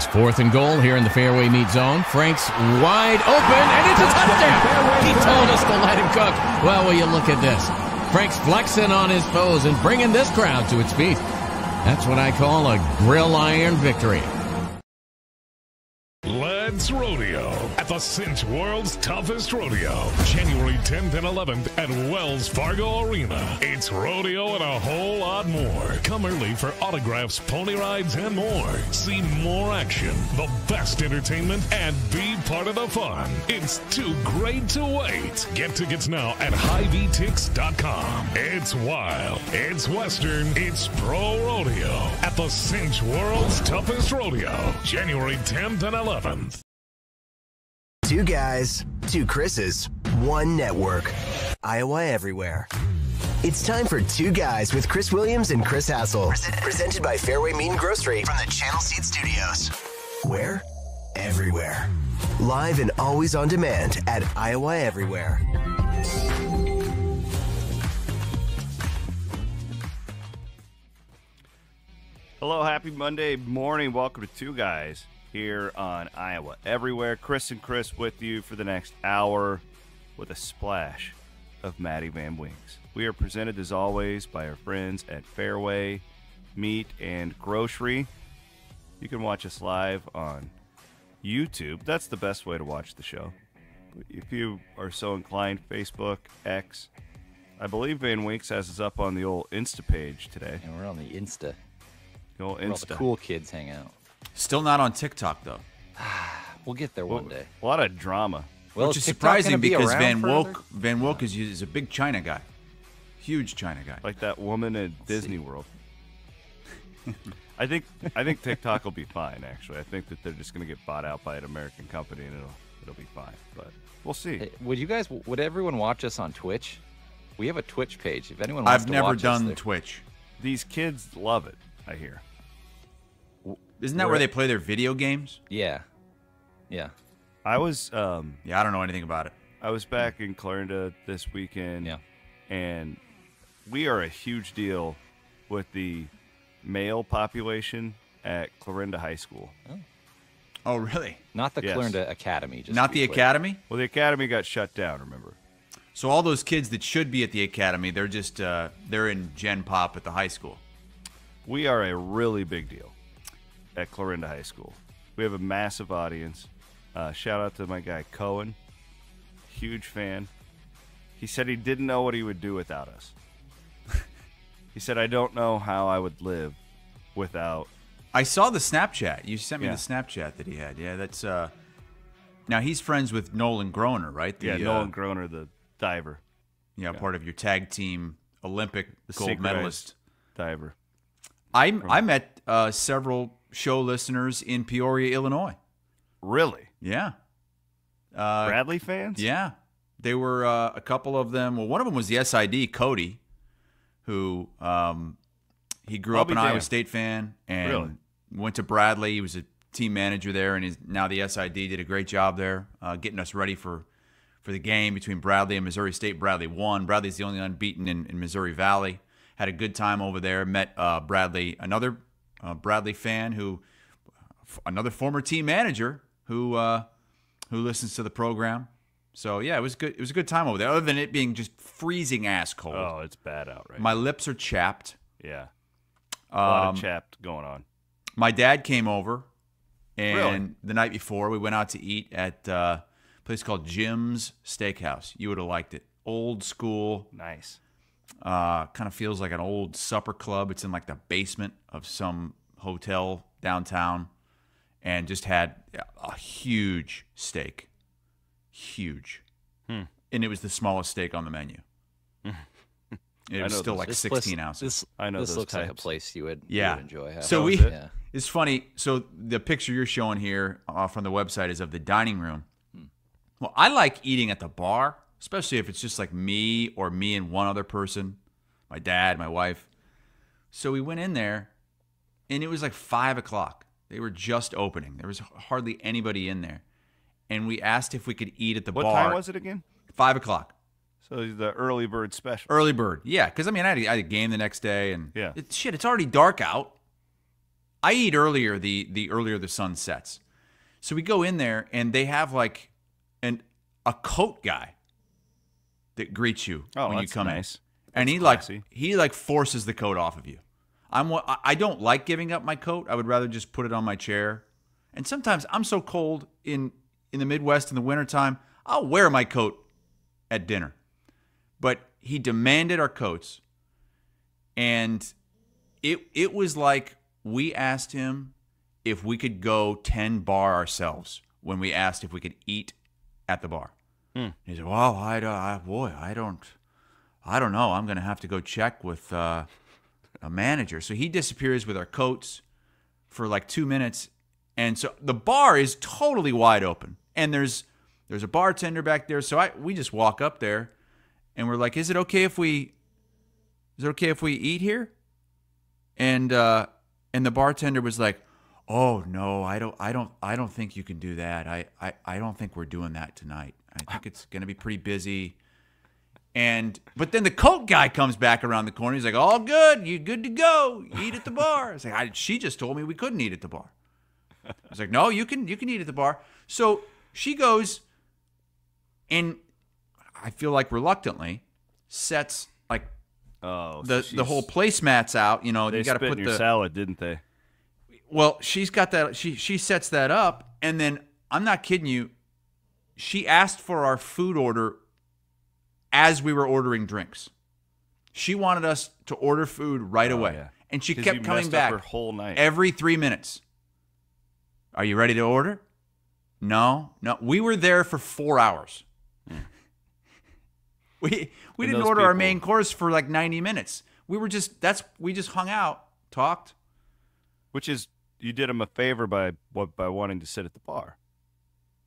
It's 4th and goal here in the fairway meet zone. Frank's wide open, and it's a touchdown. He told us to let him cook. Well, will you look at this? Frank's flexing on his toes and bringing this crowd to its feet. That's what I call a grill iron victory. Let's rodeo at the Cinch World's Toughest Rodeo, January 10th and 11th at Wells Fargo Arena. It's rodeo and a whole lot more. Come early for autographs, pony rides, and more. See more action, the best entertainment, and be part of the fun. It's too great to wait. Get tickets now at HiVTix.com. It's wild, it's western, it's pro rodeo at the Cinch World's Toughest Rodeo, January 10th and 11th. Two guys, two Chris's, one network. Iowa everywhere. It's time for Two Guys with Chris Williams and Chris Hassel. Presented by Fareway Meat and Grocery from the Channel Seed Studios. Where? Everywhere. Live and always on demand at Iowa Everywhere. Hello, happy Monday morning. Welcome to Two Guys here on Iowa Everywhere. Chris and Chris with you for the next hour with a splash of Maddie Van Wings. We are presented as always by our friends at Fareway Meat and Grocery. You can watch us live on YouTube. That's the best way to watch the show. If you are so inclined, Facebook, X. I believe Van Winks has us up on the old Insta page today. And we're on the Insta. The old Where all Insta. the cool kids hang out. Still not on TikTok, though. We'll get there one day. A lot of drama. Well, Which is TikTok surprising gonna be because around Van Wilk is a big China guy. Huge China guy. Like that woman at Disney World. I think TikTok will be fine, actually. I think that they're just going to get bought out by an American company and it'll be fine. But we'll see. Hey, would everyone watch us on Twitch? We have a Twitch page. If anyone wants I've to never watch done us there. Twitch. These kids love it, I hear. Isn't that where they play their video games? Yeah. I was Yeah, I don't know anything about it. I was back in Clarinda this weekend. Yeah. And we are a huge deal with the male population at Clarinda High School. Oh, really? Not the Yes. Clarinda Academy. Just Not to be the clear. academy? Well, the academy got shut down, remember? So all those kids that should be at the academy, they're just they're in Gen Pop at the high school. We are a really big deal at Clarinda High School. We have a massive audience. Shout out to my guy Cohen. Huge fan. He said he didn't know what he would do without us. He said, I don't know how I would live without. I saw the Snapchat. You sent me Yeah. the Snapchat that he had. Yeah, that's now he's friends with Nolan Groner, right? The, Nolan Groner, the diver. Yeah, part of your tag team Olympic The gold synchronized medalist. diver. I met several show listeners in Peoria, Illinois. Really? Yeah. Bradley fans? Yeah. They were a couple of them. Well, one of them was the SID, Cody, who he grew I'll up be an Iowa damned. State fan and Really? went to Bradley. He was a team manager there, and now the SID did a great job there getting us ready for the game between Bradley and Missouri State. Bradley won. Bradley's the only unbeaten in Missouri Valley. Had a good time over there. Met Bradley, another Bradley fan another former team manager who listens to the program. So yeah, it was good. It was a good time over there. Other than it being just freezing ass cold. Oh, it's bad out right My lips are chapped. Yeah. A lot of chapped going on. My dad came over, and Really? the night before we went out to eat at a place called Jim's Steakhouse. You would have liked it. Old school. Nice. Kind of feels like an old supper club. It's in like the basement of some hotel downtown, and just had a huge steak. Huge. And it was the smallest steak on the menu. It was still like This 16 place- I ounces. know This those looks like a types. place you would Yeah. enjoy. Having. So Yeah. it's funny. So the picture you're showing here from the website is of the dining room. Well, I like eating at the bar, especially if it's just like me and one other person, my dad, my wife. So we went in there, and it was like 5 o'clock. They were just opening. There was hardly anybody in there. And we asked if we could eat at the What bar. time was it again? 5 o'clock. So the early bird special. Early bird. Yeah, because, I mean, I had a game the next day. And Yeah. it's already dark out. I eat earlier the earlier the sun sets. So we go in there, and they have like a coat guy that greets you when you come in. And he like forces the coat off of you. I don't like giving up my coat. I would rather just put it on my chair. And sometimes I'm so cold in the Midwest in the wintertime, I'll wear my coat at dinner. But he demanded our coats, and it was like we asked him if we could go 10 bar ourselves when we asked if we could eat at the bar. He said, "Well, I don't know. I'm going to have to go check with a manager." So he disappears with our coats for like 2 minutes, and so the bar is totally wide open, and there's a bartender back there. So we just walk up there, and we're like, "Is it okay if we eat here?" And the bartender was like, "Oh no, I don't think you can do that. I don't think we're doing that tonight. I think it's going to be pretty busy." But then the coat guy comes back around the corner. He's like, "All good. You good to go. Eat at the bar." I was like, "She just told me we couldn't eat at the bar." I was like, "No, you can eat at the bar." So she goes, and I feel like reluctantly sets like the whole placemats out. You know, they you got to put in your salad, didn't they? Well, she's got that. She sets that up, and then I'm not kidding you. She asked for our food order as we were ordering drinks. She wanted us to order food right away, yeah. And she kept coming back her whole night. every 3 minutes. "Are you ready to order?" No. We were there for 4 hours. We didn't order our main course for like 90 minutes. We just hung out, talked. Which is, you did them a favor by wanting to sit at the bar.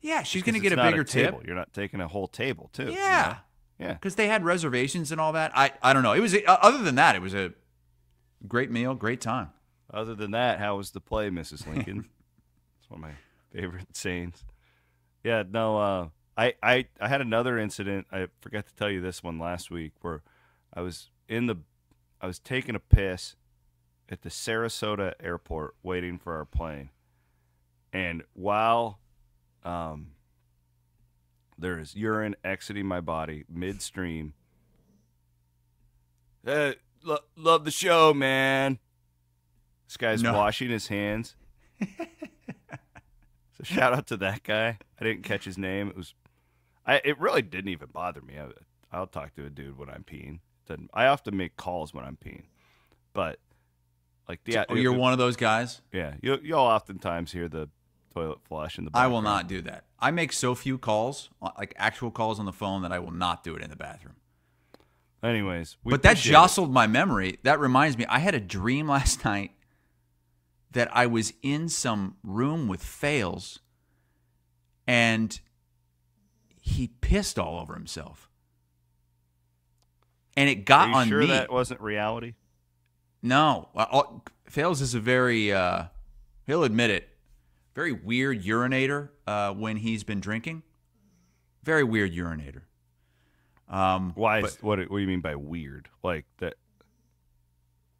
Yeah, she's going to get a bigger tip. You're not taking a whole table, too. Yeah. You know? Yeah. Because they had reservations and all that. I don't know. It was other than that, it was a great meal, great time. Other than that, how was the play, Mrs. Lincoln? It's one of my favorite sayings. Yeah, no, I had another incident. I forgot to tell you this one last week, where I was taking a piss at the Sarasota airport waiting for our plane. And while there is urine exiting my body midstream, love the show, man. This guy's washing his hands. So shout out to that guy. I didn't catch his name. It really didn't even bother me. I'll talk to a dude when I'm peeing. I often make calls when I'm peeing, but like, yeah, so you're one of those guys. Yeah, you'll oftentimes hear the toilet flush in the bathroom. I will not do that. I make so few calls, like actual calls on the phone, that I will not do it in the bathroom. Anyways, but that jostled my memory. That reminds me, I had a dream last night that I was in some room with Fails, and he pissed all over himself, and it got on me. Are you sure that wasn't reality? No. Fails is a very, he'll admit it, very weird urinator when he's been drinking. Very weird urinator. Why? What do you mean by weird? Like that?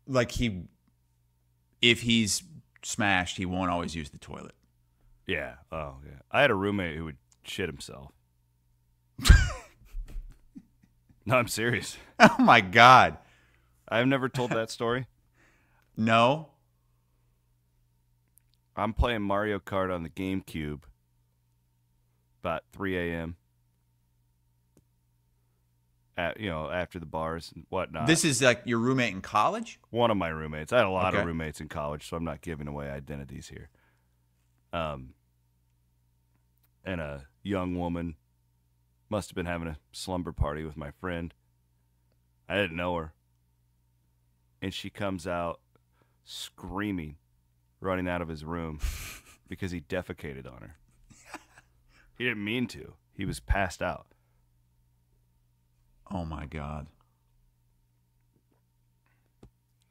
Like if he's smashed, he won't always use the toilet. Yeah. Oh, yeah. I had a roommate who would shit himself. No, I'm serious. Oh, my God. I've never told that story. No. I'm playing Mario Kart on the GameCube about 3 a.m. After the bars and whatnot. This is like your roommate in college? One of my roommates. I had a lot of roommates in college, so I'm not giving away identities here. And a young woman must have been having a slumber party with my friend. I didn't know her. And she comes out screaming, running out of his room because he defecated on her. He didn't mean to. He was passed out. Oh, my God.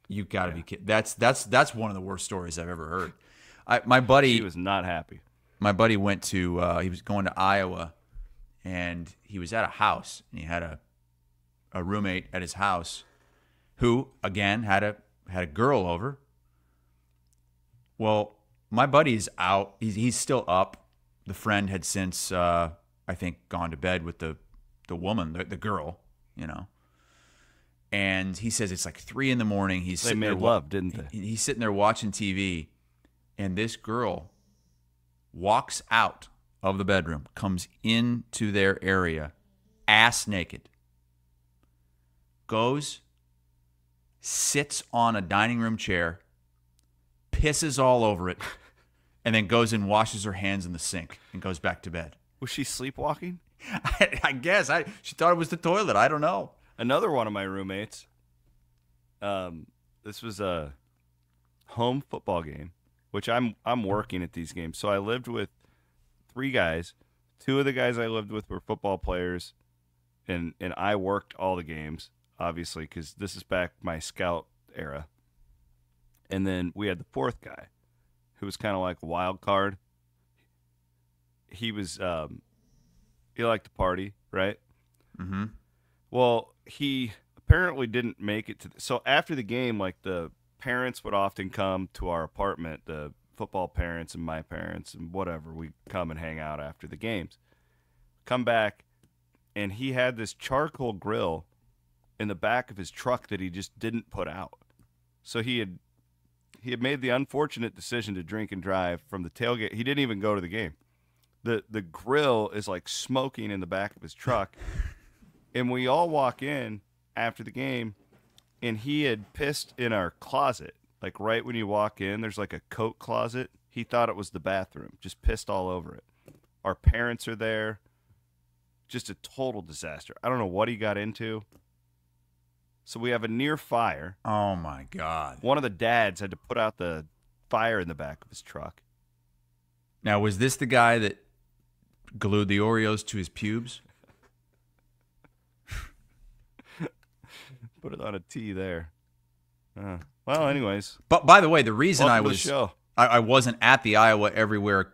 You got to be kidding. That's one of the worst stories I've ever heard. My buddy... She was not happy. My buddy went to... he was going to Iowa, and he was at a house, and he had a roommate at his house who, again, had a girl over. Well, my buddy's out. He's still up. The friend had since, I think, gone to bed with the woman, the girl, you know. And he says it's like 3 in the morning. He's They made love, didn't they? He's sitting there watching TV, and this girl walks out of the bedroom, comes into their area, ass naked, goes, sits on a dining room chair, pisses all over it, and then goes and washes her hands in the sink and goes back to bed. Was she sleepwalking? I guess. She thought it was the toilet. I don't know. Another one of my roommates, this was a home football game, which I'm working at these games. So I lived with 3 guys. 2 of the guys I lived with were football players, and I worked all the games, obviously, because this is back my scout era. And then we had the 4th guy, who was kind of like a wild card. He was he liked to party, right? Mm-hmm. Well, he apparently didn't make it to so after the game, like the parents would often come to our apartment, the football parents and my parents and whatever. We come and hang out after the games. Come back, and he had this charcoal grill in the back of his truck that he just didn't put out. So he had made the unfortunate decision to drink and drive from the tailgate. He didn't even go to the game. The grill is like smoking in the back of his truck. And we all walk in after the game, and he had pissed in our closet. Like right when you walk in, there's like a coat closet. He thought it was the bathroom, just pissed all over it. Our parents are there. Just a total disaster. I don't know what he got into. So we have a near fire. Oh, my God. One of the dads had to put out the fire in the back of his truck. Now, was this the guy that glued the Oreos to his pubes? Put it on a T there. Well, anyways. But by the way, the reason Welcome I wasn't at the Iowa Everywhere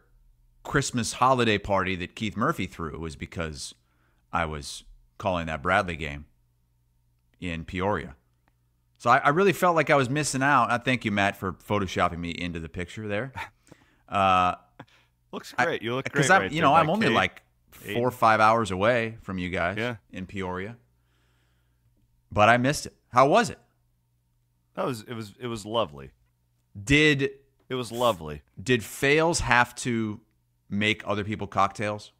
Christmas holiday party that Keith Murphy threw was because I was calling that Bradley game in Peoria. So I really felt like I was missing out. I thank you, Matt, for photoshopping me into the picture there. Looks great. You look great. Because Right there by I'm only Kate. like 4 or 5 hours away from you guys in Peoria. But I missed it. How was it? It was lovely. It was lovely. Did Fails have to make other people cocktails?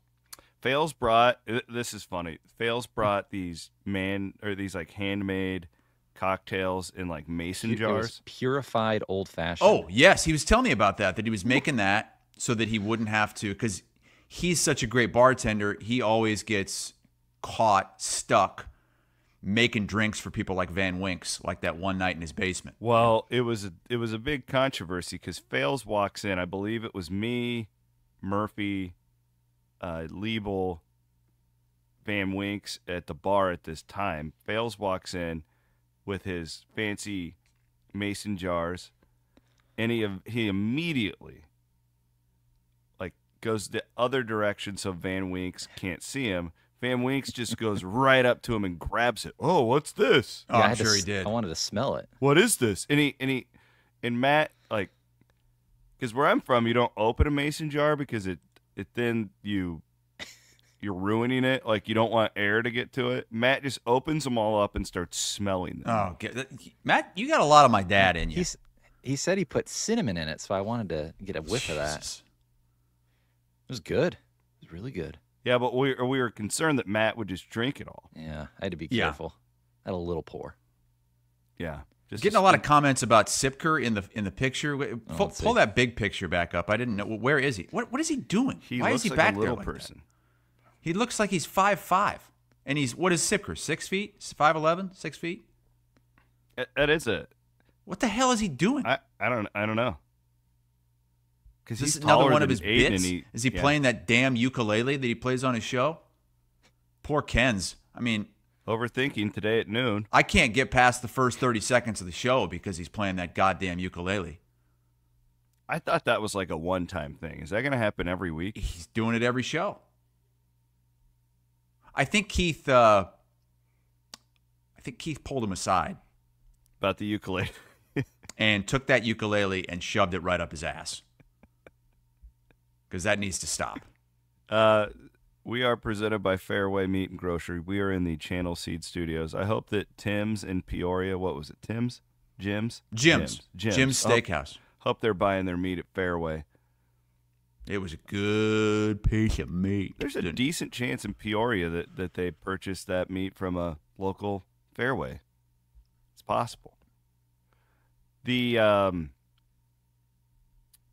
Fails brought, this is funny. Fails brought these like handmade cocktails in like mason It jars. was purified old-fashioned. Oh, yes. He was telling me about that he was making that so that he wouldn't have to, because he's such a great bartender. He always gets caught stuck making drinks for people like Van Winks, like that one night in his basement. Well, it was a big controversy because Fails walks in. I believe it was me, Murphy, Liebel, Van Winks at the bar at this time. Fails walks in with his fancy mason jars, and he immediately like goes the other direction so Van Winks can't see him. Van Winks just goes right up to him and grabs it. Oh, what's this? Oh, Yeah, I'm sure he did. I wanted to smell it. What is this? And Matt, like, because where I'm from, you don't open a mason jar because it then you're ruining it. Like, you don't want air to get to it. Matt just opens them all up and starts smelling them. Oh, Matt, you got a lot of my dad in you. He said he put cinnamon in it, so I wanted to get a whiff of that. It was good. It was really good. Yeah, but we were concerned that Matt would just drink it all. Yeah, I had to be Yeah. careful. I had a little pour. Yeah, just Getting a lot of comments about 𝗙cie in the picture. Pull that big picture back up. I didn't know. Where is he? What is he doing? He Why looks is he like back a little there like person. that? He looks like he's 5'5", and he's what is 𝗙cie? 6 feet? 5'11"? 6 feet? That is it. What the hell is he doing? I don't know. Because Is he's this another taller one of than his Aiden, bits? and he- Is he yeah. playing that damn ukulele that he plays on his show? Poor Ken's. I mean, Overthinking today at noon. I can't get past the first 30 seconds of the show because he's playing that goddamn ukulele. I thought that was like a one-time thing. Is that going to happen every week? He's doing it every show. I think Keith pulled him aside. About the ukulele. and took that ukulele and shoved it right up his ass. Because that needs to stop. We are presented by Fareway Meat and Grocery. We are in the Channel Seed Studios. I hope that Tim's in Peoria, what was it, Tim's? Jim's Steakhouse. Hope they're buying their meat at Fareway. It was a good piece of meat. There's a decent chance in Peoria that they purchased that meat from a local Fareway. It's possible.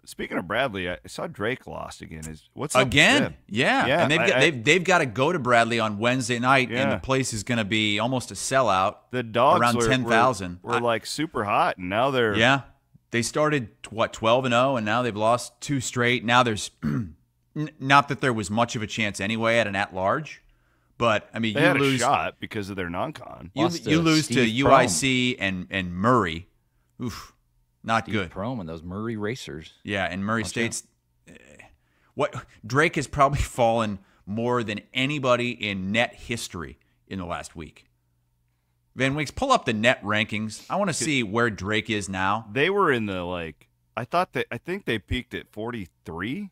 Speaking of Bradley, I saw Drake lost again. What's up again? Yeah. And they've got to go to Bradley on Wednesday night, and the place is going to be almost a sellout. The Dogs around 10,000 were like super hot, and now they're They started 12-0, and now they've lost 2 straight. Now there's not that there was much of a chance anyway at an at-large, but I mean they had a shot because of their non-con. You lose to UIC and Murray. Oof. Not good. Prome and those Murray racers. Yeah, and Murray State's Drake has probably fallen more than anybody in net history in the last week. Van Weeks, pull up the net rankings. I want to see where Drake is now. They were in the I think they peaked at 43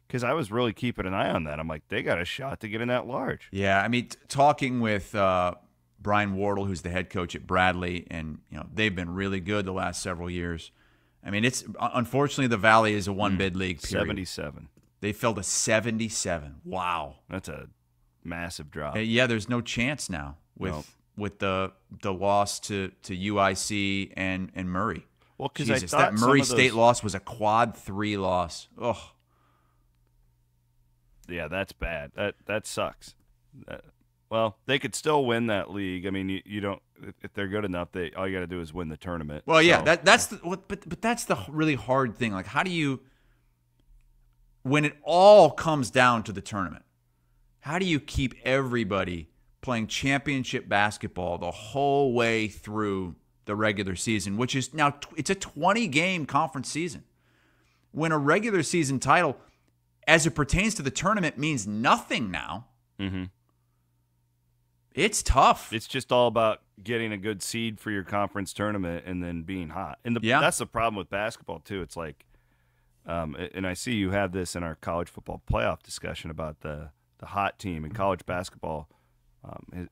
because I was really keeping an eye on that. I'm like, they got a shot to get in that large. Yeah, I mean, talking with Brian Wardle, who's the head coach at Bradley, and they've been really good the last several years. I mean, it's unfortunately the Valley is a one-bid league. Period. 77. They fell to 77. Wow, that's a massive drop. Yeah, there's no chance now with the loss to UIC and Murray. Well, because I thought that Murray State loss was a quad 3 loss. Ugh. Yeah, that's bad. That sucks. Well, they could still win that league. I mean, you don't if they're good enough. All you got to do is win the tournament. Well, yeah, that's the really hard thing. Like, how do you, when it all comes down to the tournament, how do you keep everybody playing championship basketball the whole way through the regular season, which is now it's a 20-game conference season. When a regular season title, as it pertains to the tournament, means nothing now. Mm-hmm. It's tough. It's just all about getting a good seed for your conference tournament and then being hot. And that's the problem with basketball, too. It's like, and I see you have this in our college football playoff discussion about the hot team. And college basketball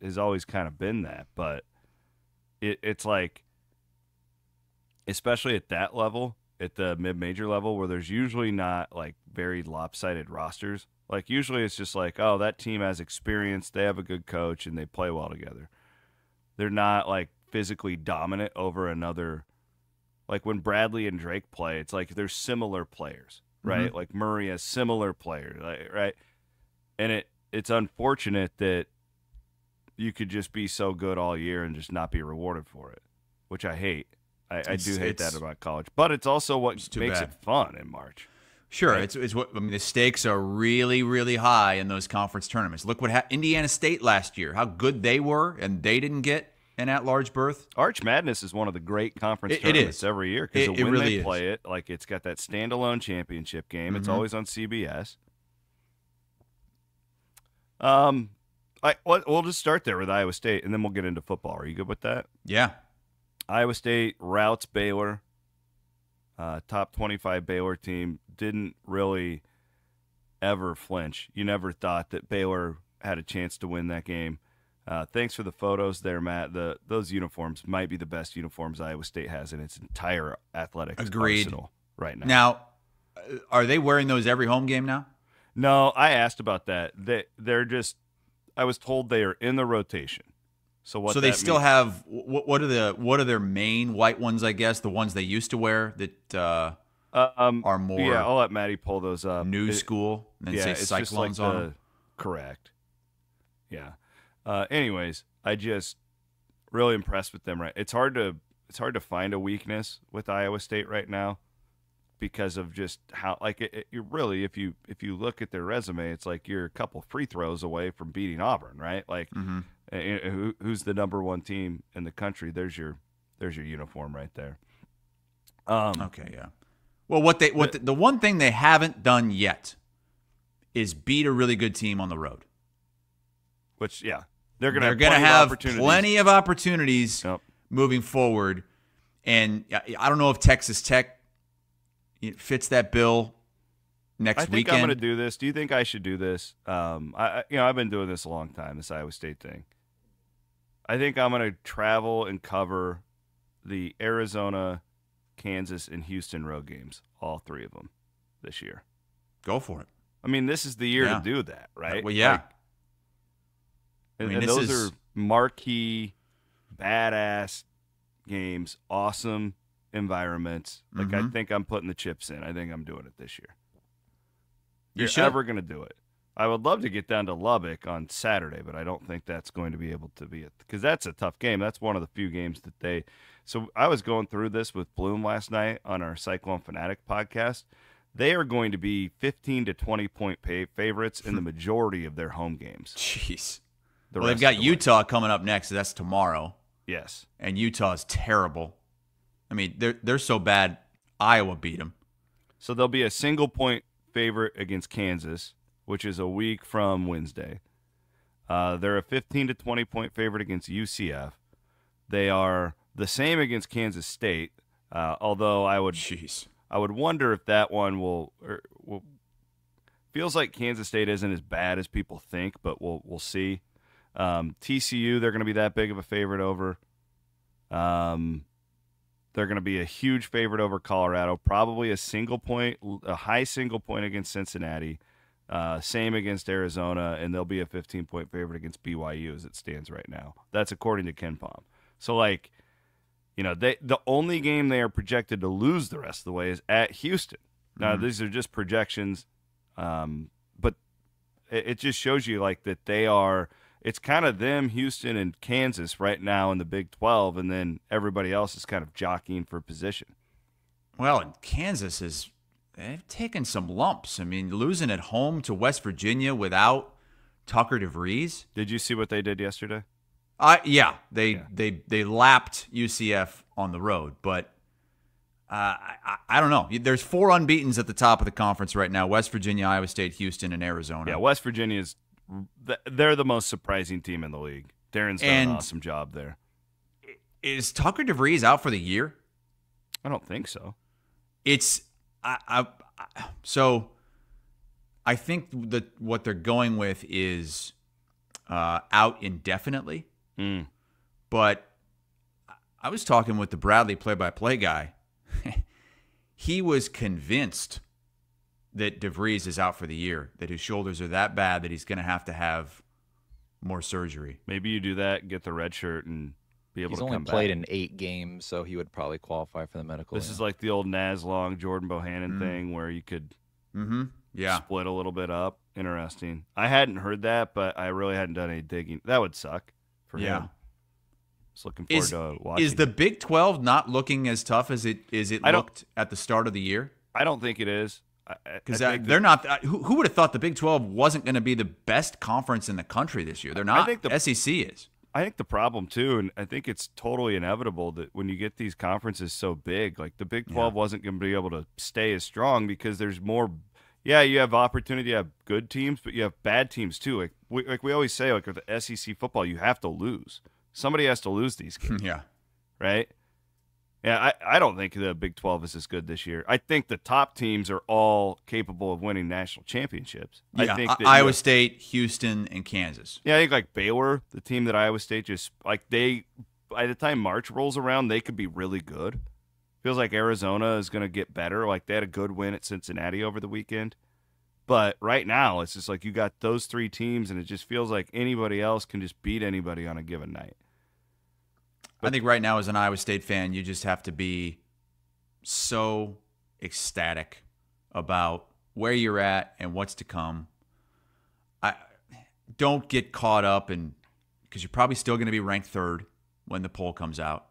has always kind of been that. But it's like, especially at that level, at the mid-major level, where there's usually not like very lopsided rosters. Like, usually it's just like, oh, that team has experience, they have a good coach, and they play well together. They're not, like, physically dominant over another. Like, when Bradley and Drake play, it's like they're similar players, right? Mm-hmm. Like, Murray has similar players, right? And it's unfortunate that you could just be so good all year and just not be rewarded for it, which I hate. I do hate that about college. But it's also what makes it fun in March. Sure, right? It's what I mean. The stakes are really, really high in those conference tournaments. Look what Indiana State last year, how good they were, and they didn't get an at-large berth. Arch Madness is one of the great conference tournaments every year because when really they play it, like it's got that standalone championship game. Mm-hmm. It's always on CBS. We'll just start there with Iowa State, and then we'll get into football. Are you good with that? Yeah. Iowa State routs Baylor. Top 25 Baylor team, didn't really ever flinch. You never thought that Baylor had a chance to win that game. Thanks for the photos there, Matt. Those uniforms might be the best uniforms Iowa State has in its entire athletics arsenal right now. Now, are they wearing those every home game now? No, I asked about that. They're just – I was told they are in the rotation. So they still have what are their main white ones? I guess the ones they used to wear that are more. Yeah, I'll let Maddie pull those up. New school and say Cyclones on them. Correct. Yeah. Anyways, I just really impressed with them. Right, it's hard to find a weakness with Iowa State right now because of just how you really if you look at their resume, it's like you're a couple free throws away from beating Auburn, right? Like. Mm-hmm. Who's the number one team in the country? There's your uniform right there. Okay, yeah. Well, the one thing they haven't done yet is beat a really good team on the road. Which, yeah, they're going to have plenty of opportunities moving forward. And I don't know if Texas Tech fits that bill next weekend. I think I'm going to do this. Do you think I should do this? I've been doing this a long time, this Iowa State thing. I think I'm going to travel and cover the Arizona, Kansas, and Houston road games, all 3 of them this year. Go for it. I mean, this is the year to do that, right? Well, yeah. And those are marquee, badass games, awesome environments. Like, I think I'm putting the chips in. I think I'm doing it this year. You're ever going to do it. I would love to get down to Lubbock on Saturday, but I don't think that's going to be able to be it because that's a tough game. That's one of the few games that they – so I was going through this with Bloom last night on our Cyclone Fanatic podcast. They are going to be 15 to 20-point favorites in the majority of their home games. Jeez. Well, they've got Utah coming up next. So that's tomorrow. Yes. And Utah's terrible. I mean, they're so bad, Iowa beat them. So they'll be a single-point favorite against Kansas, which is a week from Wednesday. They're a 15 to 20-point favorite against UCF. They are the same against Kansas State, although I would wonder if that one will feels like Kansas State isn't as bad as people think, but we'll see. TCU, they're going to be that big of a favorite over. They're going to be a huge favorite over Colorado, probably a high single point against Cincinnati. Same against Arizona, and they'll be a 15-point favorite against BYU as it stands right now. That's according to KenPom. So, the only game they are projected to lose the rest of the way is at Houston. Now, these are just projections, but it just shows you, that they are – it's kind of them, Houston, and Kansas right now in the Big 12, and then everybody else is kind of jockeying for position. Well, and Kansas they've taken some lumps. I mean, losing at home to West Virginia without Tucker DeVries. Did you see what they did yesterday? Yeah. They lapped UCF on the road, but I don't know. There's 4 unbeatens at the top of the conference right now: West Virginia, Iowa State, Houston, and Arizona. Yeah, West Virginia they're the most surprising team in the league. Darren's done an awesome job there. Is Tucker DeVries out for the year? I don't think so. So I think what they're going with is out indefinitely. But I was talking with the Bradley play-by-play guy. He was convinced that DeVries is out for the year, that his shoulders are that bad that he's going to have more surgery. Maybe you do that, get the red shirt, and be able to come back. He's only played in 8 games, so he would probably qualify for the medical. This is like the old Naz Long, Jordan Bohannon thing where you could split a little bit up. Interesting. I hadn't heard that, but I really hadn't done any digging. That would suck for him. Just looking forward to watching. Is the Big 12 not looking as tough as it looked at the start of the year? I don't think it is. Because they're not. Who would have thought the Big 12 wasn't going to be the best conference in the country this year? They're not. I think the SEC is. I think the problem too, and I think it's totally inevitable that when you get these conferences so big, like the Big 12 wasn't going to be able to stay as strong because there's more. Yeah, you have opportunity to have good teams, but you have bad teams too. Like we always say, like with the SEC football, you have to lose. Somebody has to lose these games. Yeah. Right. Yeah, I don't think the Big 12 is as good this year. I think the top teams are all capable of winning national championships. Yeah, I think that Iowa State, Houston, and Kansas. Yeah, I think like Baylor, the team that Iowa State just by the time March rolls around, they could be really good. Feels like Arizona is going to get better. Like they had a good win at Cincinnati over the weekend. But right now, it's just like you got those 3 teams, and it just feels like anybody else can just beat anybody on a given night. I think right now, as an Iowa State fan, you just have to be so ecstatic about where you're at and what's to come. Don't get caught up in, because you're probably still going to be ranked 3rd when the poll comes out.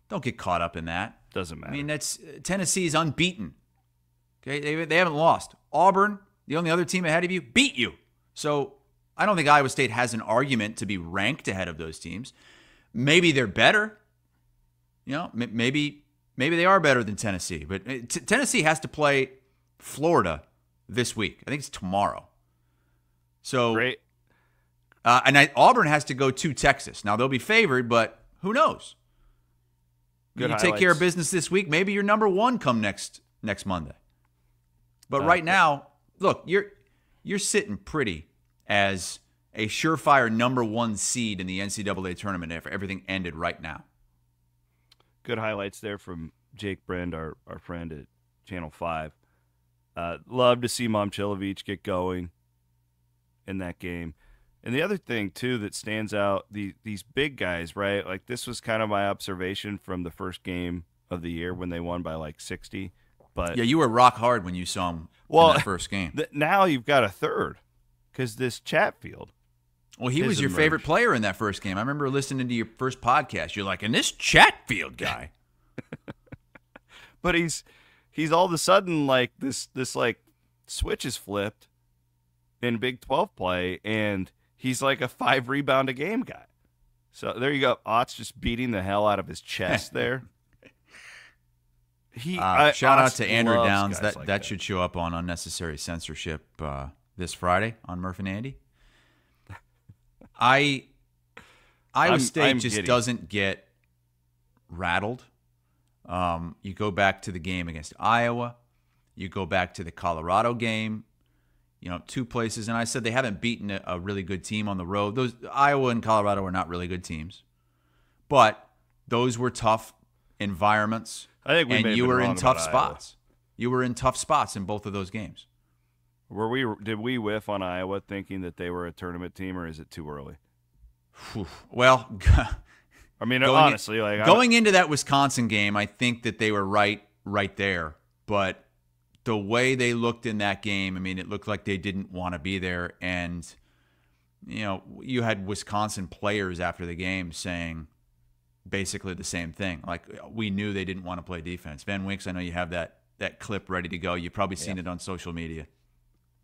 Don't get caught up in that. Doesn't matter. I mean, Tennessee's unbeaten. Okay, they haven't lost. Auburn, the only other team ahead of you, beat you. So I don't think Iowa State has an argument to be ranked ahead of those teams. Maybe they're better. You know, maybe they are better than Tennessee. But Tennessee has to play Florida this week. I think it's tomorrow. So great. And Auburn has to go to Texas. Now they'll be favored, but who knows? Good you take care of highlights. business this week, maybe you're number one come next Monday. But right now, look, you're sitting pretty as a surefire number one seed in the NCAA tournament if everything ended right now. Good highlights there from Jake Brend, our friend at Channel 5. Love to see 𝗀𝗡𝗃𝗍𝒑 get going in that game. And the other thing, too, that stands out, these big guys, right? Like, this was kind of my observation from the first game of the year when they won by, like, 60. But Yeah, you were rock hard when you saw him in that first game. Now you've got a third because this Chatfield. Well, he was your emerged. favorite player in that first game. I remember listening to your first podcast. You're like, and this Chatfield guy. But he's all of a sudden like this like switch is flipped in Big 12 play, and he's like a 5 rebound a game guy. So there you go. Ott's just beating the hell out of his chest there. Shout out to Andrew loves Downs. guys That like that should show up on Unnecessary Censorship this Friday on Murph and Andy. Iowa State just giddy. doesn't get rattled. You go back to the game against Iowa. You go back to the Colorado game. 2 places. And I said they haven't beaten a really good team on the road. Those Iowa and Colorado are not really good teams. But those were tough environments. I think we may have you been were wrong in tough about Iowa. spots. You were in tough spots in both of those games. Did we whiff on Iowa thinking that they were a tournament team, or is it too early? Well, I mean, honestly, going into that Wisconsin game, I think that they were right there. But the way they looked in that game, I mean, it looked like they didn't want to be there. And, you had Wisconsin players after the game saying basically the same thing. Like, we knew they didn't want to play defense. Van Winks, I know you have that clip ready to go. You've probably seen it on social media.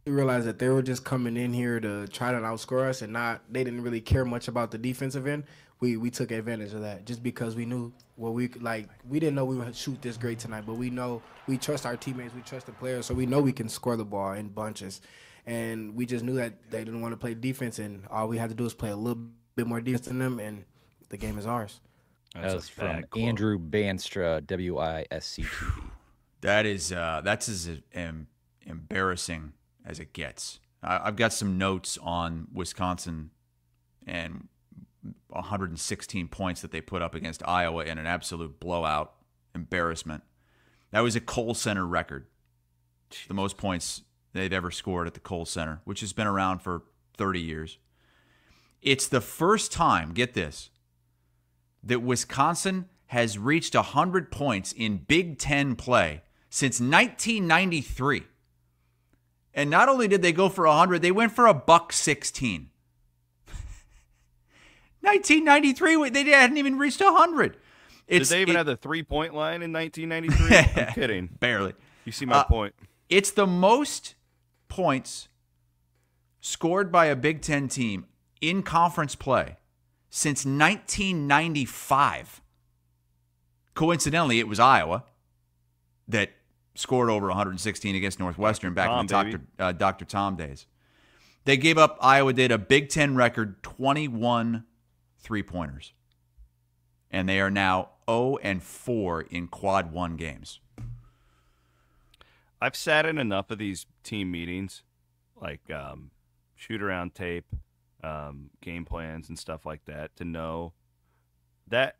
We realized that they were just coming in here to try to outscore us, and they didn't really care much about the defensive end. We took advantage of that just because we knew we didn't know we would shoot this great tonight, but we know we trust our teammates, we trust the players, so we know we can score the ball in bunches. And we just knew that they didn't want to play defense, and all we had to do is play a little bit more defense than them, and the game is ours. That was from Andrew Banstra, 𝗙𝗎𝗍𝒑. That's as embarrassing as it gets. I've got some notes on Wisconsin and 116 points that they put up against Iowa in an absolute blowout embarrassment. That was a Kohl Center record. The most points they've ever scored at the Kohl Center, which has been around for 30 years. It's the first time, get this, that Wisconsin has reached 100 points in Big Ten play since 1993. And not only did they go for 100, they went for $116. 1993, they hadn't even reached 100. Did they even have the 3-point line in 1993? I'm kidding. Barely. You see my point. It's the most points scored by a Big Ten team in conference play since 1995. Coincidentally, it was Iowa that scored over 116 against Northwestern back in the Dr. Tom days. They gave up, Iowa did, a Big Ten record 21 3-pointers. And they are now 0-4 in quad 1 games. I've sat in enough of these team meetings, like shoot-around tape, game plans and stuff like that, to know that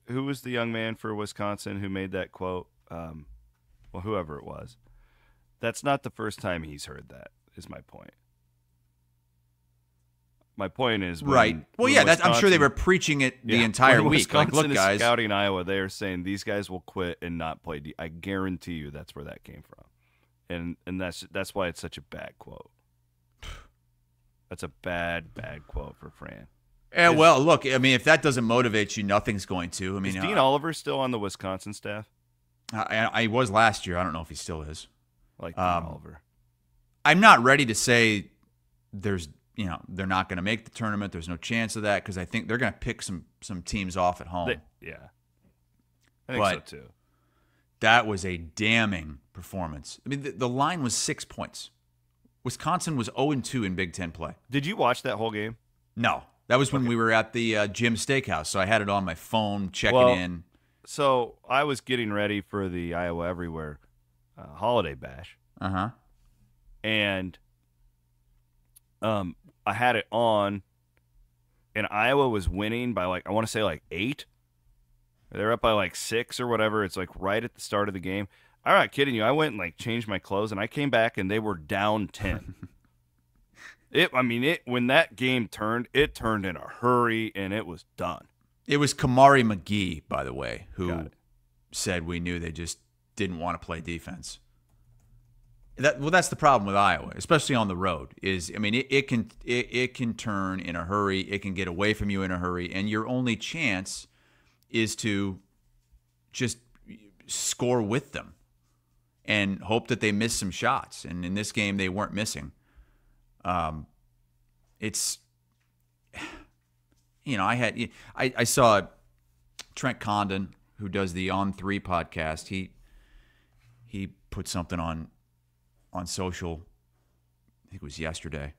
who was the young man for Wisconsin who made that quote? Well, whoever it was. That's not the first time he's heard that, is my point. My point is, right. Well, yeah, I'm sure they were preaching it the entire week. Like, look, guys, scouting Iowa, they are saying these guys will quit and not play. I guarantee you, that's where that came from, and that's why it's such a bad quote. That's a bad quote for Fran. Yeah, well, look, I mean, if that doesn't motivate you, nothing's going to. I mean, is Dean Oliver still on the Wisconsin staff? I was last year. I don't know if he still is. Like Dean Oliver. I'm not ready to say they're not going to make the tournament. There's no chance of that because I think they're going to pick some teams off at home. I think so too. That was a damning performance. I mean, the line was 6 points. Wisconsin was 0-2 in Big Ten play. Did you watch that whole game? No. That was when we were at the Jim Steakhouse, so I had it on my phone checking in. So I was getting ready for the Iowa Everywhere holiday bash. And I had it on, and Iowa was winning by I want to say 8. They're up by 6 or whatever. It's right at the start of the game. I'm not kidding you. I went and changed my clothes, and I came back and they were down 10. When that game turned, it turned in a hurry, and it was done. It was 𝗀𝗏𝗶𝗶, by the way, who said we knew they just didn't want to play defense. That's the problem with Iowa, especially on the road. It can turn in a hurry. It can get away from you in a hurry, and your only chance is to just score with them and hope that they miss some shots. And in this game, they weren't missing. I saw Trent Condon, who does the On 3 podcast. He put something on social, I think it was yesterday,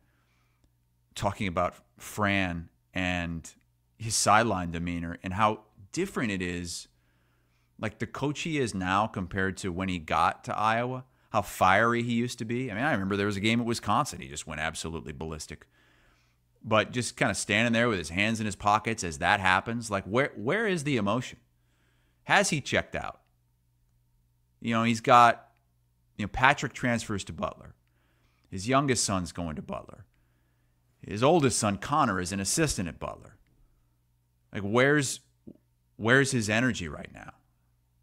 talking about Fran and his sideline demeanor and how different it is, the coach he is now compared to when he got to Iowa, how fiery he used to be. I remember there was a game at Wisconsin. He just went absolutely ballistic. But just kind of standing there with his hands in his pockets as that happens, where is the emotion? Has he checked out? He's got, Patrick transfers to Butler. His youngest son's going to Butler. His oldest son, Connor, is an assistant at Butler. Where's his energy right now?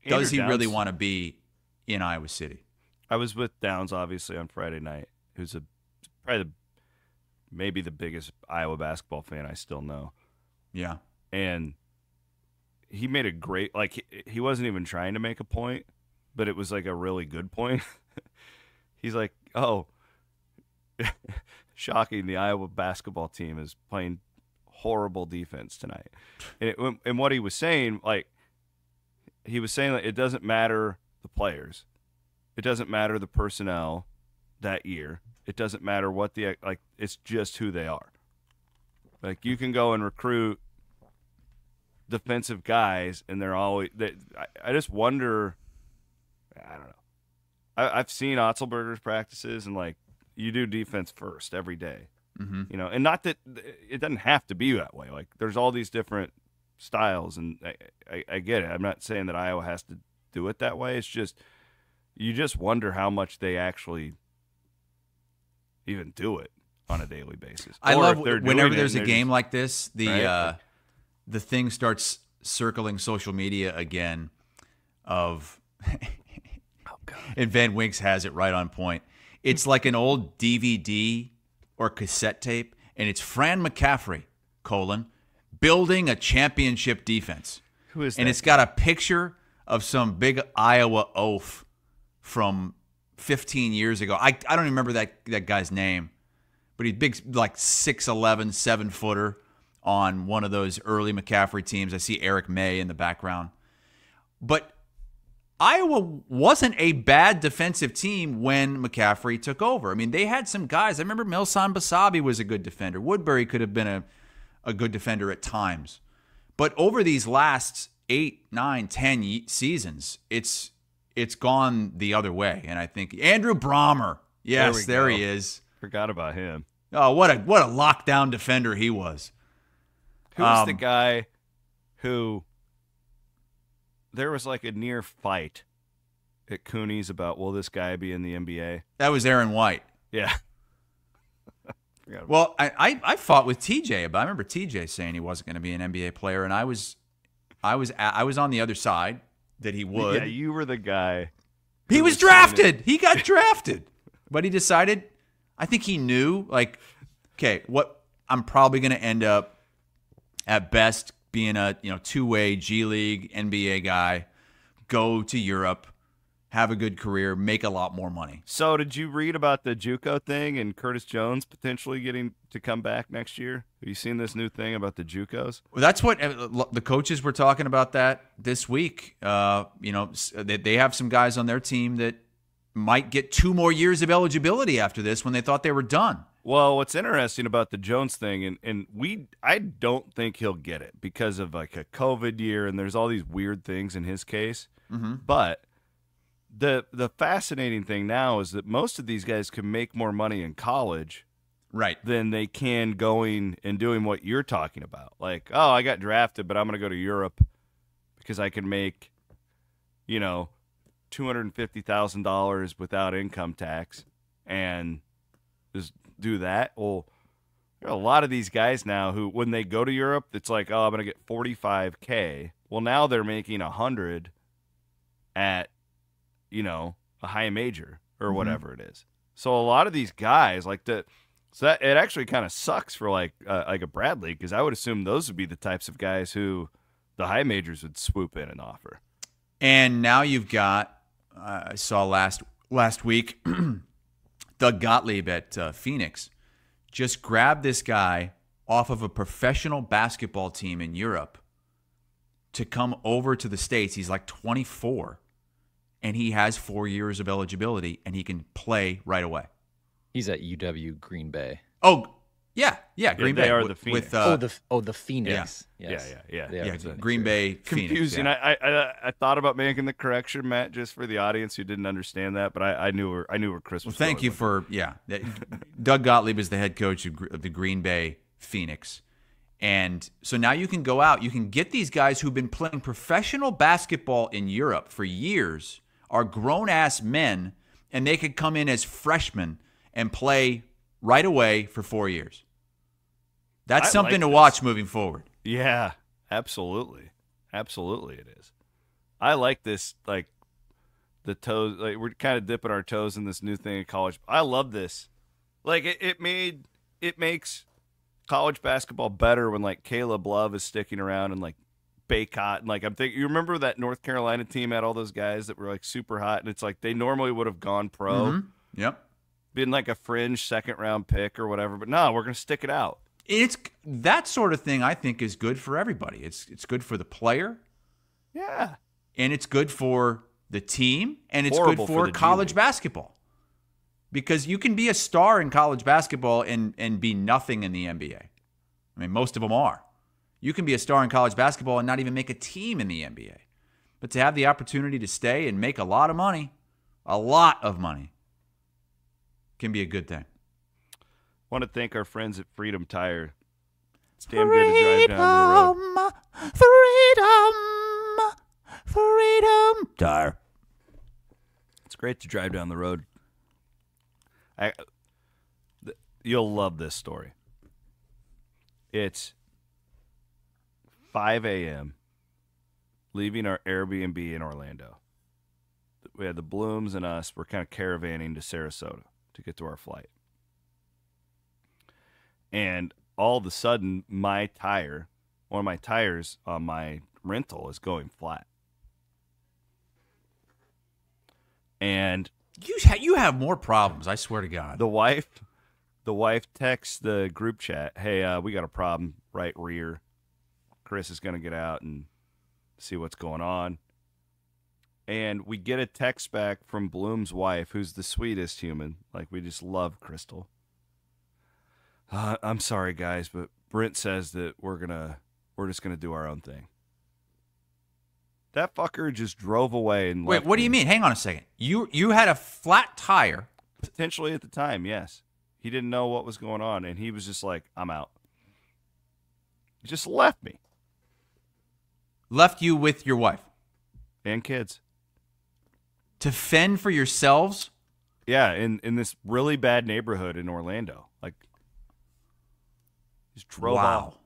Does he really want to be in Iowa City? I was with Downs, obviously, on Friday night, who's maybe the biggest Iowa basketball fan I still know. Yeah. And he made a great, he wasn't even trying to make a point, but it was a really good point. He's like, oh, shocking, the Iowa basketball team is playing horrible defense tonight. And what he was saying, it doesn't matter the players. It doesn't matter the personnel that year. It doesn't matter what it's just who they are. You can go and recruit defensive guys, and they're always. I just wonder. I don't know. I've seen Otzelberger's practices, and you do defense first every day. Mm-hmm. And not that it doesn't have to be that way. There's all these different styles, and I get it. I'm not saying that Iowa has to do it that way. It's just you just wonder how much they actually even do it on a daily basis. I love whenever there's a game like this, the thing starts circling social media again of and Van Winks has it right on point. It's like an old DVD or cassette tape, and it's Fran McCaffrey, building a championship defense. Who is that? And it's got a picture of some big Iowa oaf from 15 years ago. I don't even remember that guy's name, but he's big, 6'11", 7-footer on one of those early McCaffrey teams. I see Eric May in the background. But Iowa wasn't a bad defensive team when McCaffrey took over. They had some guys. I remember Milsan Basabi was a good defender. Woodbury could have been a good defender at times. But over these last 8, 9, 10 seasons, it's gone the other way. And I think Andrew Brahmer, yes, there he is. Forgot about him. Oh, what a lockdown defender he was. Who's the guy who there was a near fight at Cooney's about, will this guy be in the NBA? That was Aaron White. Yeah. Well, I fought with TJ about. I remember TJ saying he wasn't going to be an NBA player, and I was on the other side that he would. Yeah, you were the guy. He was drafted. He got drafted, but he decided. I think he knew, okay, what I'm probably going to end up at best being a two-way G League NBA guy, go to Europe, have a good career, make a lot more money. So did you read about the JUCO thing and Curtis Jones potentially getting to come back next year? Have you seen this new thing about the JUCOs? Well, that's what the coaches were talking about that this week. They have some guys on their team that might get 2 more years of eligibility after this when they thought they were done. Well, what's interesting about the Jones thing, I don't think he'll get it because of like a COVID year, and there's all these weird things in his case. Mm-hmm. But the fascinating thing now is that most of these guys can make more money in college, Right. than they can going and doing what you're talking about. Like, oh, I got drafted, but I'm going to go to Europe because I can make, $250,000 without income tax and just do that. Well, there are a lot of these guys now who, when they go to Europe, it's like, oh, I'm going to get $45K. Well, now they're making $100 at, a high major or whatever it is. So a lot of these guys so that it actually kind of sucks for like a Bradley, because I would assume those would be the types of guys who the high majors would swoop in and offer. And now you've got, I saw last week, Doug Gottlieb at Phoenix just grabbed this guy off of a professional basketball team in Europe to come over to the States. He's like 24, and he has 4 years of eligibility, and he can play right away. He's at UW Green Bay. Oh, yeah, Green Bay. They are the Phoenix. The Phoenix. Yeah. Yes. Yeah, Green Bay, Phoenix. Confusing. Yeah. I thought about making the correction, Matt, just for the audience who didn't understand that, but I knew where Chris was. Well, thank you for Doug Gottlieb is the head coach of the Green Bay Phoenix, and so now you can go out. You can get these guys who've been playing professional basketball in Europe for years, are grown ass men, and they could come in as freshmen and play right away for 4 years. That's something to watch moving forward. Yeah, absolutely. Absolutely it is. I like this, like, the toes. Like, we're kind of dipping our toes in this new thing in college. I love this. Like, it makes college basketball better when, like, 𝗀𝗃𝗏𝗏 is sticking around and, like, Baycott. And, like, I'm thinking, you remember that North Carolina team had all those guys that were, like, super hot? And it's like they normally would have gone pro. Mm-hmm. Yep. Been like a fringe second-round pick or whatever. But no, we're going to stick it out. It's that sort of thing I think is good for everybody. It's good for the player. Yeah. And it's good for the team, and it's Horrible good for the college G League. basketball. Because you can be a star in college basketball and be nothing in the NBA. I mean, most of them are. You can be a star in college basketball and not even make a team in the NBA. But to have the opportunity to stay and make a lot of money, can be a good thing. Want to thank our friends at Freedom Tire. It's damn good to drive down the road. Freedom Tire. It's great to drive down the road. You'll love this story. It's 5 a.m. leaving our Airbnb in Orlando. We had the Blooms and us. We're kind of caravanning to Sarasota to get to our flight. And all of a sudden, one of my tires on my rental is going flat. And You have more problems, I swear to God. the wife texts the group chat, hey, we got a problem right rear. Chris is going to get out and see what's going on. And we get a text back from Bloom's wife, who's the sweetest human. Like, we just love Crystal. I'm sorry, guys, but Brent says that we're just gonna do our own thing. That fucker just drove away and Wait, left what do me. you mean? Hang on a second. You had a flat tire. Potentially at the time, yes. He didn't know what was going on, and he was just like, I'm out. He just left me. Left you with your wife. And kids. To fend for yourselves? Yeah, in this really bad neighborhood in Orlando. Like, just drove out.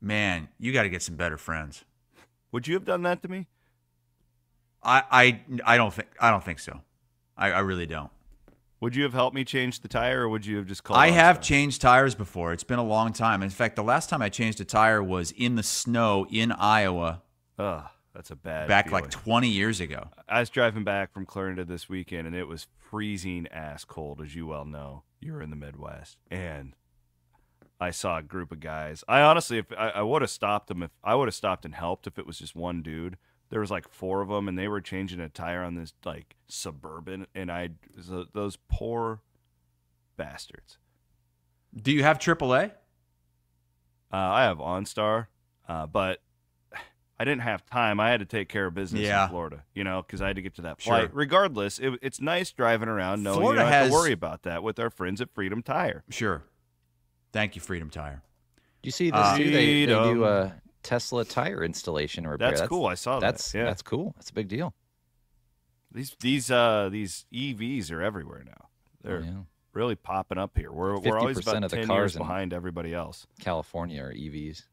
Man, you got to get some better friends. Would you have done that to me? I don't think so. I really don't. Would you have helped me change the tire, or would you have just called? I have changed tires before. It's been a long time. In fact, the last time I changed a tire was in the snow in Iowa. Ugh, that's a bad back feeling. like 20 years ago. I was driving back from Clarendon this weekend, and it was freezing ass cold, as you well know. You're in the Midwest, and I saw a group of guys. I honestly, if I would have stopped them, if I would have stopped and helped, if it was just one dude. There was like 4 of them, and they were changing a tire on this like Suburban, and those poor bastards. Do you have AAA? I have OnStar, but I didn't have time. I had to take care of business in Florida, because I had to get to that flight. Sure. Regardless, it's nice driving around knowing Florida you don't have has- to worry about that with our friends at Freedom Tire. Sure. Thank you, Freedom Tire. Do you see this too? They do Freedom. a Tesla tire installation or repair. That's cool. I saw that. That's Yeah. that's cool. That's a big deal. These EVs are everywhere now. They're Yeah. really popping up here. We're always 50% about of the 10 cars years in- behind everybody else. California are EVs.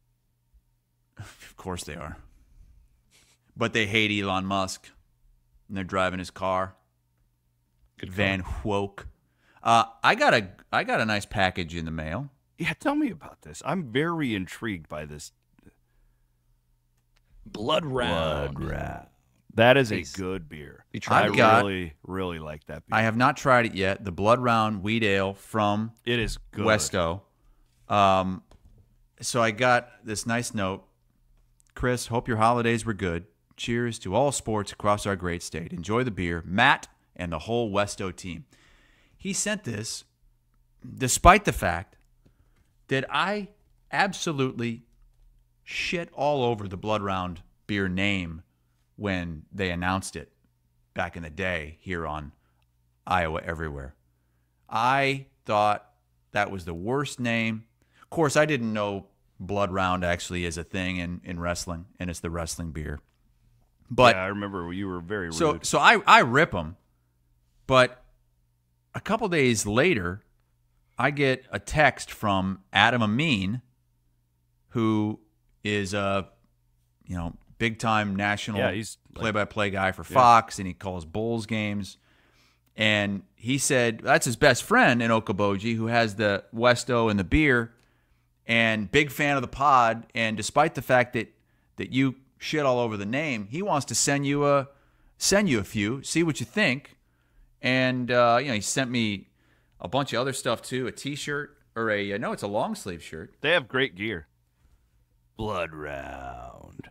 Of course they are. But they hate Elon Musk, and they're driving his car. Good Van Woke. I got a nice package in the mail. Yeah, tell me about this. I'm very intrigued by this. Blood round. That is Please. a good beer. You tried I've it? got- really, really like that beer. I have not tried it yet. The Blood Round Wheat Ale from It is good. Westo. So I got this nice note. Chris, hope your holidays were good. Cheers to all sports across our great state. Enjoy the beer. Matt and the whole Westo team. He sent this despite the fact that I absolutely shit all over the Blood Round beer name when they announced it back in the day here on Iowa Everywhere. I thought that was the worst name. Of course, I didn't know Blood Round actually is a thing in wrestling, and it's the wrestling beer. But yeah, I remember you were very rude. so I rip them, but a couple days later, I get a text from Adam Amin, who is a big time national he's like- play-by-play guy for Fox, and he calls Bulls games. And he said that's his best friend in 𝗀𝗏𝗏𝗏, who has the Westo and the beer, and big fan of the pod. And despite the fact that you shit all over the name, he wants to send you a few, see what you think. And he sent me a bunch of other stuff too, a T-shirt or it's a long sleeve shirt. They have great gear. Blood Round.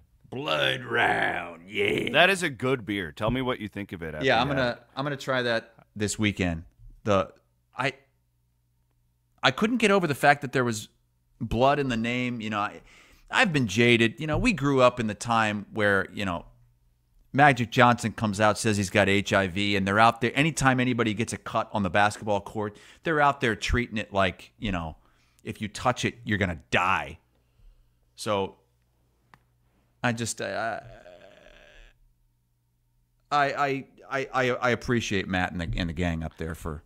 Yeah. That is a good beer. Tell me what you think of it. After Yeah, you have it. I'm gonna try that this weekend. I couldn't get over the fact that there was blood in the name. I've been jaded. We grew up in the time where Magic Johnson comes out, says he's got HIV, and they're out there. Anytime anybody gets a cut on the basketball court, they're out there treating it like if you touch it, you're gonna die. So I just I appreciate Matt and the gang up there for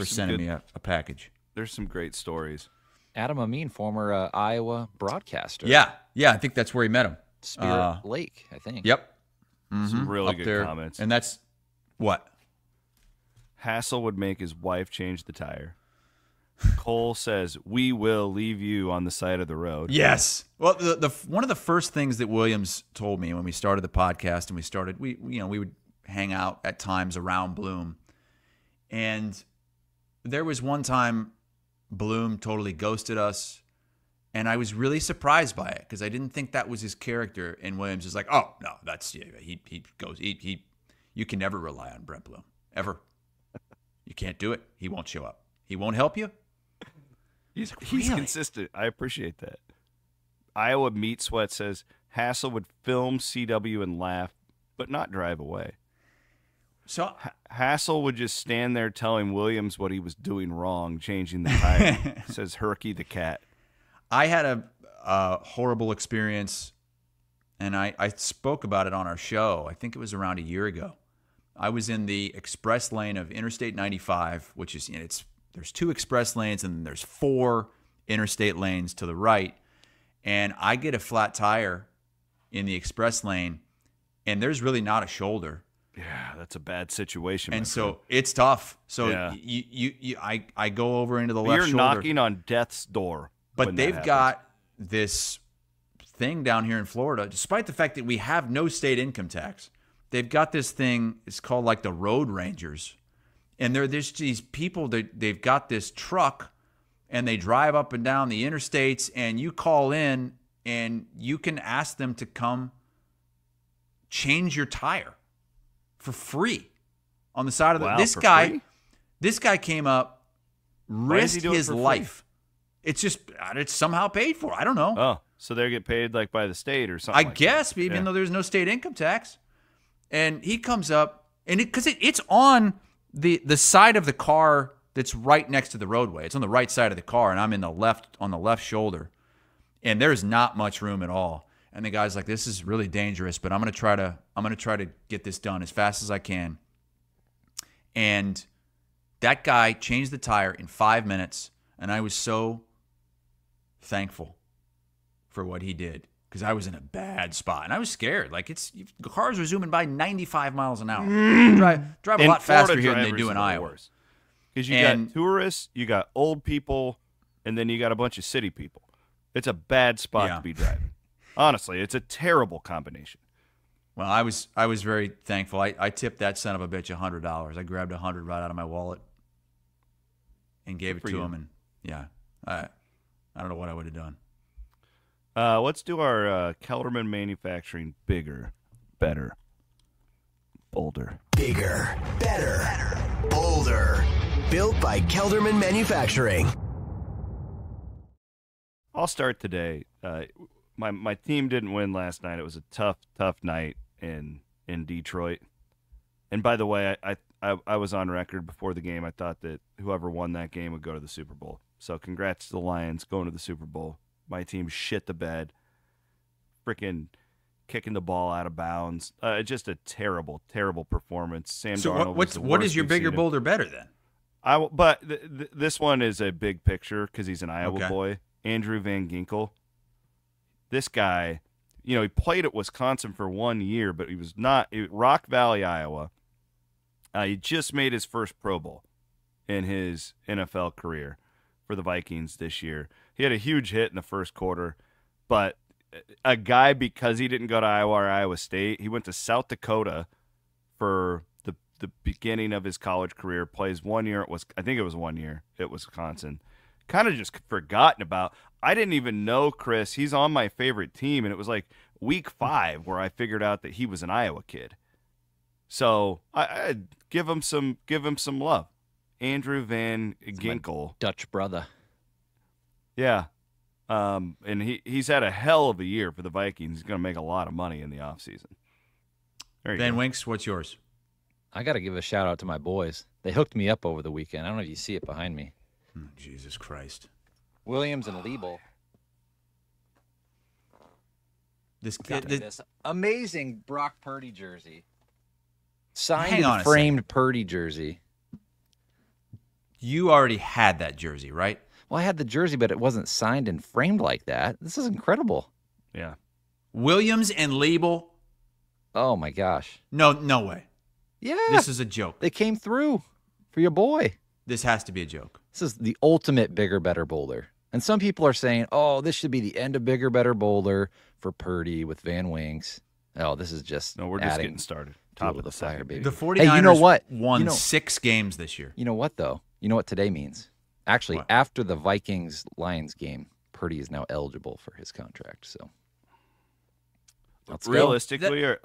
sending me a package. There's some great stories. Adam Amin, former Iowa broadcaster. Yeah, I think that's where he met him. Spirit Lake, I think. Yep. Some really Up good there. comments. And that's what? Hassel would make his wife change the tire. Cole says, "We will leave you on the side of the road." Yes. Well, the one of the first things that Williams told me when we started the podcast and we would hang out at times around Bloom, and there was one time Bloom totally ghosted us, and I was really surprised by it because I didn't think that was his character. And Williams is like, "Oh no, that's he goes you can never rely on Brent Bloom ever. You can't do it. He won't show up. He won't help you." He's Really? consistent. I appreciate that. Iowa Meat Sweat says Hassel would film CW and laugh, but not drive away. So Hassel would just stand there telling Williams what he was doing wrong, changing the tire. Says Herky the cat. I had a horrible experience, and I spoke about it on our show. I think it was around a year ago. I was in the express lane of Interstate 95, which is there's 2 express lanes and there's 4 interstate lanes to the right, and I get a flat tire in the express lane, and there's really not a shoulder. Yeah, that's a bad situation. And my so friend. it's tough. So Yeah. I go over into the You're left shoulder. knocking on death's door. But when that they've happens. got this thing down here in Florida, despite the fact that we have no state income tax. They've got this thing, it's called like the Road Rangers. And there's these people, they've got this truck, and they drive up and down the interstates, and you call in, and you can ask them to come change your tire for free on the side of the. Wow, This for guy, free? this guy came up risked his life. It's just it's somehow paid for. I don't know. Oh, so they get paid like by the state or something. I guess, even though there's no state income tax. And he comes up, and because it's on the side of the car that's right next to the roadway. It's on the right side of the car, and I'm on the left shoulder, and there's not much room at all. And the guy's like, "This is really dangerous, but I'm gonna try to get this done as fast as I can." And that guy changed the tire in 5 minutes, and I was so thankful for what he did because I was in a bad spot and I was scared. Like the cars were zooming by 95 miles an hour. Drive a lot faster here than they do in Iowa. Because you got tourists, you got old people, and then you got a bunch of city people. It's a bad spot to be driving. Honestly, it's a terrible combination. Well, I was very thankful. I tipped that son of a bitch $100. I grabbed $100 right out of my wallet and gave it to him. And I don't know what I would have done. Let's do our Kelderman Manufacturing bigger, better, bolder. Bigger, better, bolder. Built by Kelderman Manufacturing. I'll start today. My team didn't win last night. It was a tough night in Detroit. And by the way, I was on record before the game. I thought that whoever won that game would go to the Super Bowl. So congrats to the Lions going to the Super Bowl. My team shit the bed. Freaking kicking the ball out of bounds. Just a terrible, terrible performance. Sam Darnold what is your bigger, bolder, better then? But this one is a big picture because he's an Iowa boy. Andrew Van Ginkel. This guy, he played at Wisconsin for 1 year, but he was not Rock Valley, Iowa. He just made his first Pro Bowl in his NFL career for the Vikings this year. He had a huge hit in the first quarter, but a guy, because he didn't go to Iowa or Iowa State, he went to South Dakota for the beginning of his college career, plays 1 year. I think it was 1 year at Wisconsin. Kind of just forgotten about. I didn't even know, Chris, he's on my favorite team, and it was like week 5 where I figured out that he was an Iowa kid. So I give him some love. Andrew Van Ginkel, Dutch brother. Yeah. And he's had a hell of a year for the Vikings. He's going to make a lot of money in the offseason. Van Winks, what's yours? I got to give a shout out to my boys. They hooked me up over the weekend. I don't know if you see it behind me. Jesus Christ. Williams and Liebel. This amazing Brock Purdy jersey. Signed and framed Purdy jersey. You already had that jersey, right? Well, I had the jersey, but it wasn't signed and framed like that. This is incredible. Yeah. Williams and Liebel. Oh, my gosh. No way. Yeah. This is a joke. They came through for your boy. This has to be a joke. This is the ultimate bigger, better, bolder. And some people are saying, oh, this should be the end of bigger, better, bolder for Purdy with Van Winks. Oh, this is just we're just getting started. Top of the fire, baby. The 49ers won 6 games this year. You know what, though? You know what today means? Actually, after the Vikings-Lions game, Purdy is now eligible for his contract. So, realistically,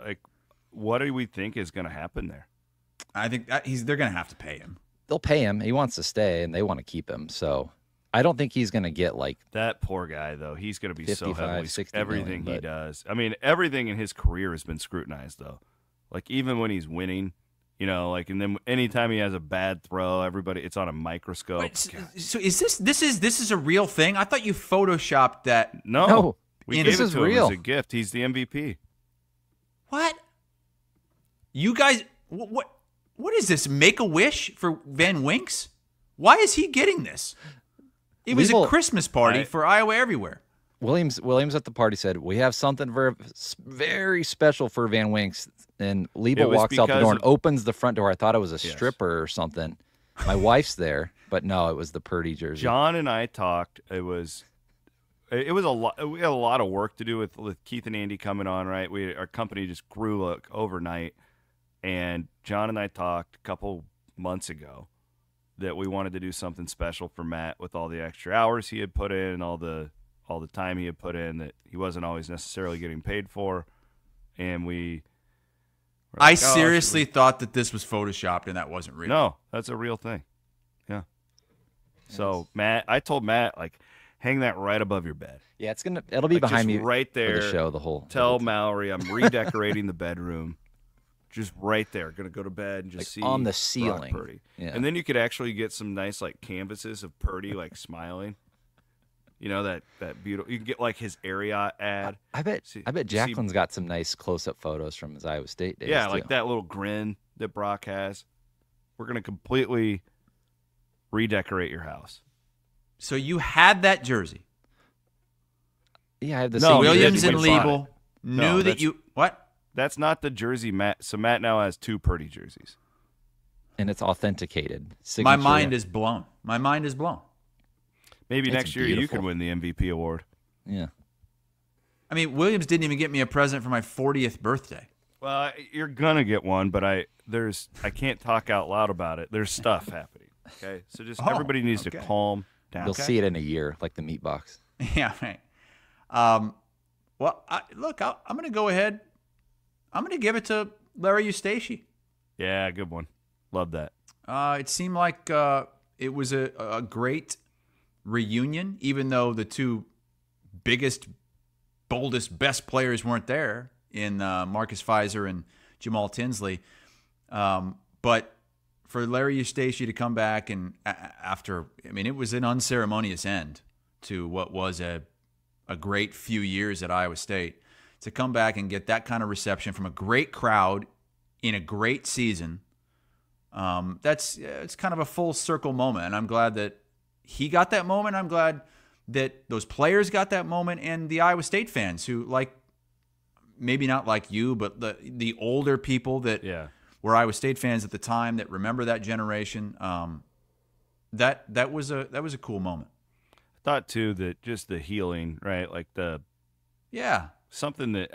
what do we think is going to happen there? I think they're going to have to pay him. They'll pay him. He wants to stay, and they want to keep him. So I don't think he's going to get like that poor guy, though. He's going to be 55, so heavily 60 everything million, he does. I mean, everything in his career has been scrutinized, though. Like even when he's winning, and then anytime he has a bad throw, it's on a microscope. Wait, so is this is a real thing? I thought you photoshopped that. No, we this gave it is to real. him as a gift. He's the MVP. What? You guys, what is this? Make a wish for Van Winks? Why is he getting this? It was a Christmas party for Iowa everywhere. Williams at the party said, we have something very special for Van Winks. And Liebel walks out the door and opens the front door. I thought it was a stripper or something. My wife's there, but no, it was the Purdy jersey. John and I talked. It was a lot. We had a lot of work to do with Keith and Andy coming on, right? Our company just grew overnight. And John and I talked a couple months ago that we wanted to do something special for Matt with all the extra hours he had put in and all the time he had put in that he wasn't always necessarily getting paid for. And I seriously thought that this was photoshopped and that wasn't real. No, that's a real thing. Yeah. So Matt, I told Matt, like, hang that right above your bed. Yeah, it'll be behind me right there for the show. The whole tell time. Mallory I'm redecorating the bedroom. Just right there. Gonna go to bed and just like see on the ceiling. Brock Purdy. Yeah. And then you could actually get some nice like canvases of Purdy like smiling. You know, that beautiful. You can get like his Ariat ad. I bet Jacqueline's got some nice close-up photos from his Iowa State days. Yeah, too. like that little grin that Brock has. We're gonna completely redecorate your house. So you had that jersey. Yeah, I have the No, same Williams jersey. and Liebel No, knew that you what? That's not the jersey Matt. So Matt now has 2 Purdy jerseys. And it's authenticated. My Signature. mind is blown. My mind is blown. Maybe It's next year you beautiful. could win the MVP award. Yeah. I mean, Williams didn't even get me a present for my 40th birthday. Well, you're gonna get one, but I can't talk out loud about it. There's stuff happening. Okay, so just everybody needs to calm down. You'll see it in a year, like the meat box. Yeah, right. Well, I'm going to go ahead. I'm going to give it to Larry Eustachy. Yeah, good one. Love that. It seemed like it was a great reunion, even though the 2 biggest, boldest, best players weren't there in Marcus Fizer and Jamal Tinsley. But for Larry Eustachy to come back and it was an unceremonious end to what was a great few years at Iowa State. To come back and get that kind of reception from a great crowd in a great season, it's kind of a full circle moment. And I'm glad that he got that moment. I'm glad that those players got that moment, and the Iowa State fans who, like, maybe not like you, but the older people that were Iowa State fans at the time that remember that generation. That was a cool moment. I thought too that just the healing, right? Like something that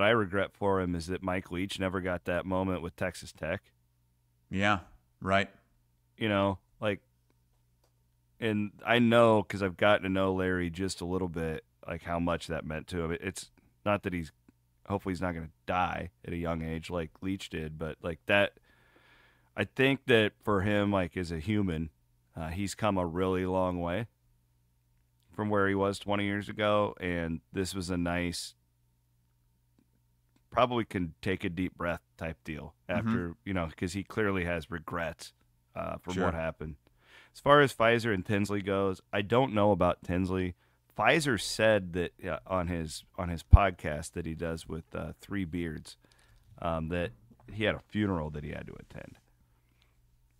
I regret for him is that Mike Leach never got that moment with Texas Tech. Yeah, right. You know, like, and I know because I've gotten to know Larry just a little bit, like how much that meant to him. It's not that hopefully he's not going to die at a young age like Leach did, but like that, I think that for him, like as a human, he's come a really long way from where he was 20 years ago, and this was a nice, probably can take a deep breath type deal after, because he clearly has regrets from what happened. As far as Fizer and Tinsley goes, I don't know about Tinsley. Fizer said that on his podcast that he does with 3 Beards, that he had a funeral that he had to attend.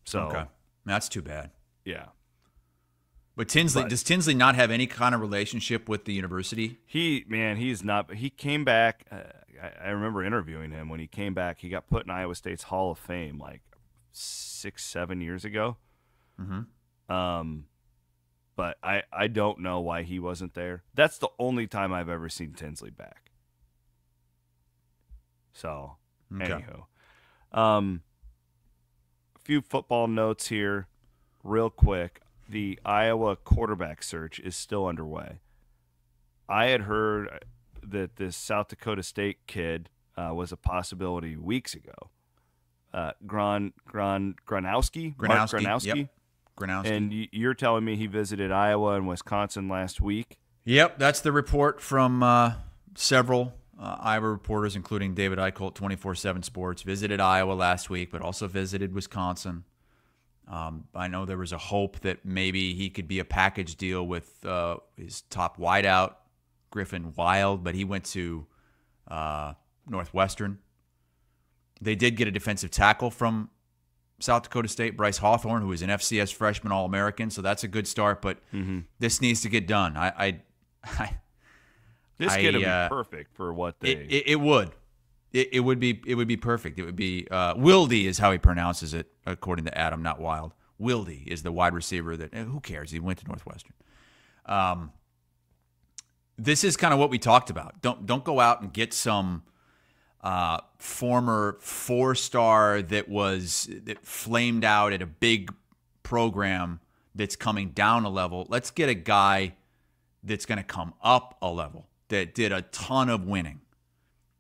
So okay. That's too bad. Yeah. But does Tinsley not have any kind of relationship with the university? He's not. He came back. I remember interviewing him when he came back. He got put in Iowa State's Hall of Fame like 6-7 years ago. Mm-hmm. But I don't know why he wasn't there. That's the only time I've ever seen Tinsley back. So, anywho. A few football notes here real quick. The Iowa quarterback search is still underway. I had heard that this South Dakota State kid was a possibility weeks ago. Gronowski? Mark Gronowski? Yep. Gronowski. And you're telling me he visited Iowa and Wisconsin last week? Yep, that's the report from several Iowa reporters, including David Eicholt, 24/7 Sports, visited Iowa last week, but also visited Wisconsin. I know there was a hope that maybe he could be a package deal with his top wideout, Griffin Wild, but he went to Northwestern. They did get a defensive tackle from South Dakota State, Bryce Hawthorne, who is an FCS freshman All-American, so that's a good start, but this needs to get done. This kid would be perfect for what they... It would. It would be perfect. It would be 𝗀cie is how he pronounces it, according to Adam, not Wild. 𝗀cie is the wide receiver that who cares? He went to Northwestern. This is kind of what we talked about. Don't go out and get some former 4-star that flamed out at a big program that's coming down a level. Let's get a guy that's going to come up a level that did a ton of winning.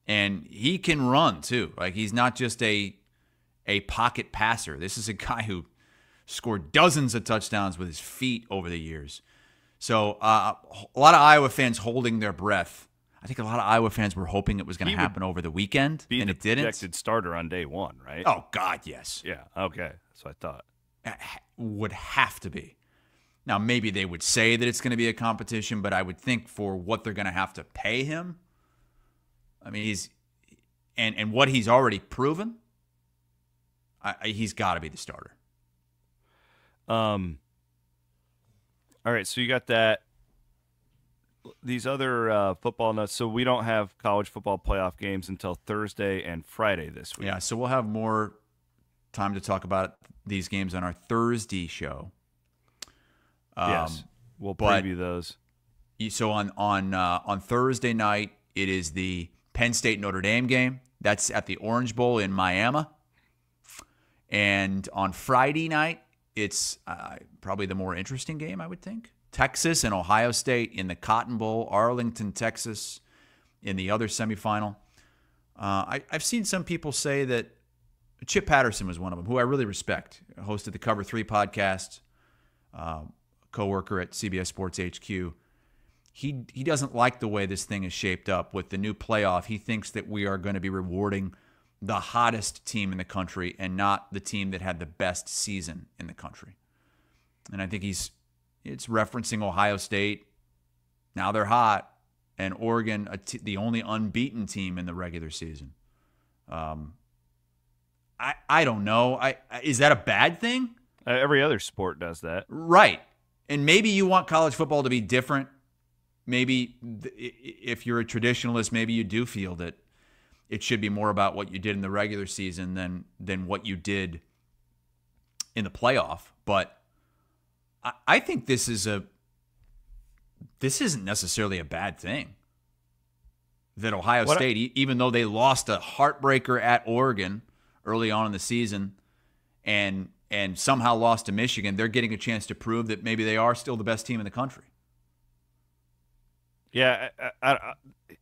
And he can run, too. Like, he's not just a pocket passer. This is a guy who scored dozens of touchdowns with his feet over the years. So a lot of Iowa fans holding their breath. I think a lot of Iowa fans were hoping it was going to happen over the weekend, and it didn't. Projected starter on day one, right? Oh, God, yes. Yeah, okay. That's what I thought. Would have to be. Now, maybe they would say that it's going to be a competition, but I would think for what they're going to have to pay him, I mean, and what he's already proven, he's got to be the starter. All right, so you got that. These other football nuts. So we don't have college football playoff games until Thursday and Friday this week. Yeah, so we'll have more time to talk about these games on our Thursday show. Yes, we'll preview those. So on Thursday night, it is the Penn State Notre Dame game. That's at the Orange Bowl in Miami. And on Friday night, it's probably the more interesting game, I would think. Texas and Ohio State in the Cotton Bowl, Arlington, Texas in the other semifinal. I've seen some people say that Chip Patterson was one of them, who I really respect, hosted the Cover 3 podcast, co-worker at CBS Sports HQ. He doesn't like the way this thing is shaped up with the new playoff. He thinks that we are going to be rewarding the hottest team in the country and not the team that had the best season in the country. And I think it's referencing Ohio State. Now they're hot. And Oregon, the only unbeaten team in the regular season. I don't know. Is that a bad thing? Every other sport does that. Right. And maybe you want college football to be different. Maybe if you're a traditionalist, maybe you do feel that it should be more about what you did in the regular season than what you did in the playoff. But I think this isn't necessarily a bad thing. That Ohio State, even though they lost a heartbreaker at Oregon early on in the season and somehow lost to Michigan, they're getting a chance to prove that maybe they are still the best team in the country. Yeah,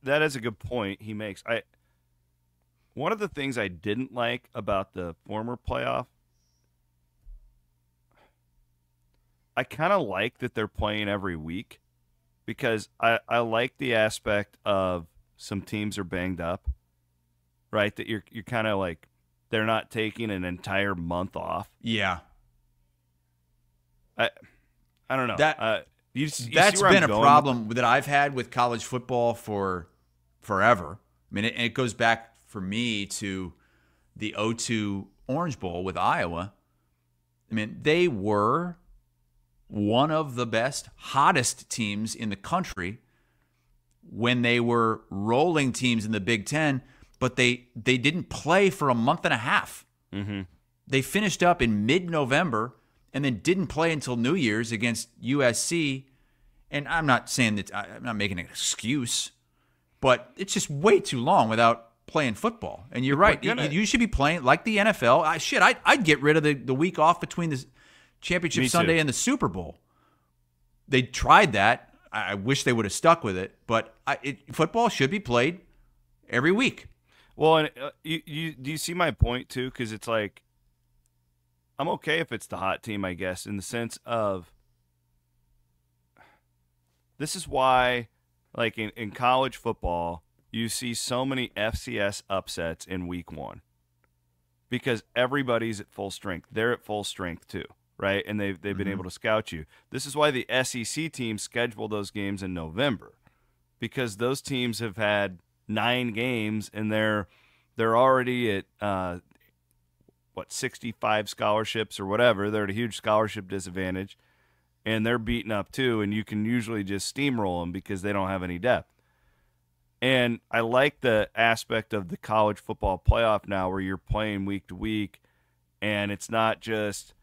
that is a good point he makes. One of the things I didn't like about the former playoff, I kind of like that they're playing every week because I like the aspect of some teams are banged up, right? That you're kind of like they're not taking an entire month off. Yeah. I don't know. That's been a problem that I've had with college football for forever. I mean, it goes back for me to the 2002 Orange Bowl with Iowa. I mean, they were one of the best, hottest teams in the country when they were rolling teams in the Big Ten, but they didn't play for a month and a half. Mm-hmm. They finished up in mid-November and then didn't play until New Year's against USC. And I'm not saying that I'm not making an excuse, but it's just way too long without playing football. And you're right. You should be playing like the NFL. I'd get rid of the week off between the Championship Sunday and the Super Bowl. They tried that. I wish they would have stuck with it. But football should be played every week. Well, and do you see my point, too? Because it's like, I'm okay if it's the hot team, I guess, in the sense of this is why, like in college football, you see so many FCS upsets in week one because everybody's at full strength. They're at full strength, too, right? And they've been able to scout you. This is why the SEC teams schedule those games in November because those teams have had 9 games and they're already at 65 scholarships or whatever. They're at a huge scholarship disadvantage, and they're beaten up too, and you can usually just steamroll them because they don't have any depth. And I like the aspect of the college football playoff now where you're playing week to week, and it's not just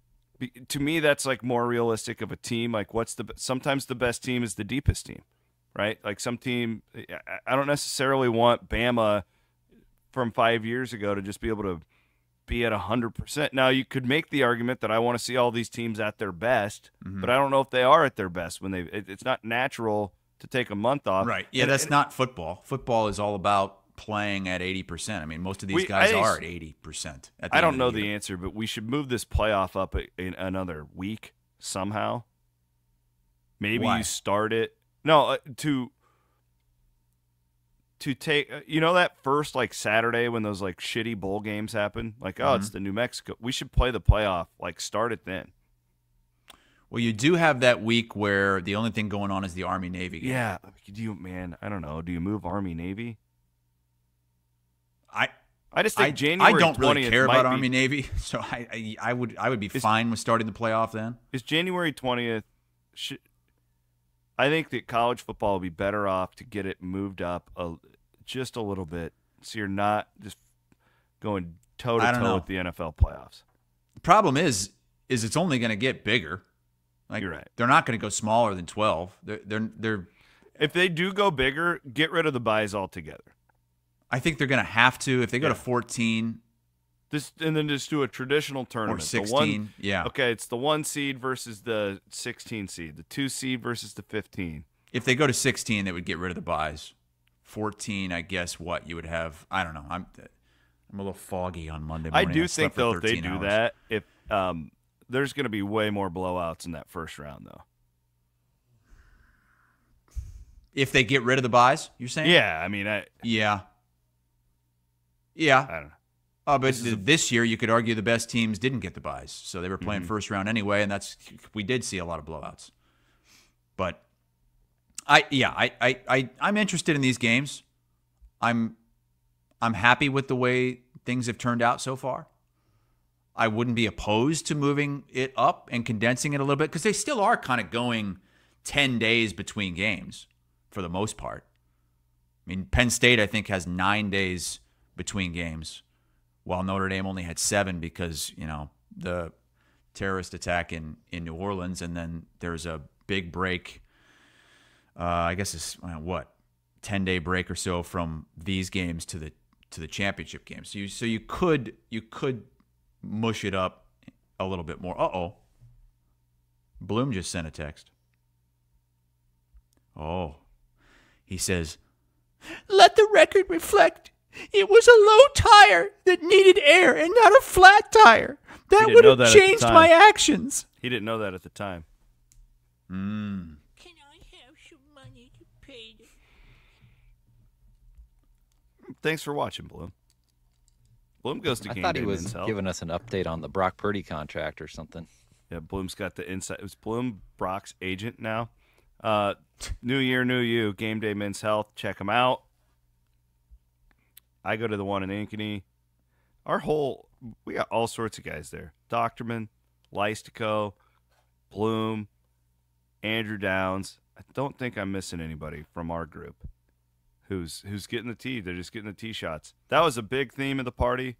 – to me, that's like more realistic of a team. Like sometimes the best team is the deepest team, right? Like some team – I don't necessarily want Bama from 5 years ago to just be able to – be at 100%. Now, you could make the argument that I want to see all these teams at their best, but I don't know if they are at their best when it's not natural to take a month off. Right. Yeah, that's not football. Football is all about playing at 80%. I mean, most of these guys are at 80%. I don't know the answer, but we should move this playoff up in another week somehow. Maybe you start it. No, to take that first like Saturday when those like shitty bowl games happen, like it's the New Mexico. We should play the playoff, like start it then. Well, you do have that week where the only thing going on is the Army-Navy game. Yeah, I don't know. Do you move Army-Navy? I just think January 20th. I don't really care about Army-Navy, so I would be fine with starting the playoff then. Is January 20th? I think that college football will be better off to get it moved up just a little bit, so you're not just going toe to toe with the NFL playoffs. The problem is it's only going to get bigger. Like, you're right. They're not going to go smaller than 12. They're if they do go bigger, get rid of the byes altogether. I think they're going to have to if they go to 14. And then just do a traditional tournament. Or 16, Okay, it's the 1 seed versus the 16 seed, the 2 seed versus the 15. If they go to 16, they would get rid of the byes. 14, I guess what you would have. I don't know. I'm a little foggy on Monday morning. I do think though if they do that, if there's going to be way more blowouts in that first round though. If they get rid of the byes, you're saying? Yeah, I mean, yeah. I don't know. But this year, you could argue the best teams didn't get the byes, so they were playing first round anyway, and we did see a lot of blowouts. But I'm interested in these games. I'm happy with the way things have turned out so far. I wouldn't be opposed to moving it up and condensing it a little bit because they still are kind of going 10 days between games for the most part. I mean, Penn State, I think, has 9 days between games, while Notre Dame only had 7 because, the terrorist attack in New Orleans, and then there's a big break, I guess it's, 10-day break or so from these games to the championship games. So you could mush it up a little bit more. Uh-oh. Bloom just sent a text. Oh. He says, "Let the record reflect it was a low tire that needed air and not a flat tire. That would have changed my actions." He didn't know that at the time. Can I have some money to pay? Thanks for watching, Bloom. Bloom goes to game day. I thought he was Men's Health. giving us an update on the Brock Purdy contract or something. Yeah, Bloom's got the insight. It was Bloom, Brock's agent now. New year, new you. Game Day Men's Health. Check them out. I go to the one in 𝗀𝗃𝗃. We got all sorts of guys there. Doctorman, 𝗀cie𝗰𝗶𝗹, Bloom, Andrew Downs. I don't think I'm missing anybody from our group who's getting the tee. They're just getting the tee shots. That was a big theme of the party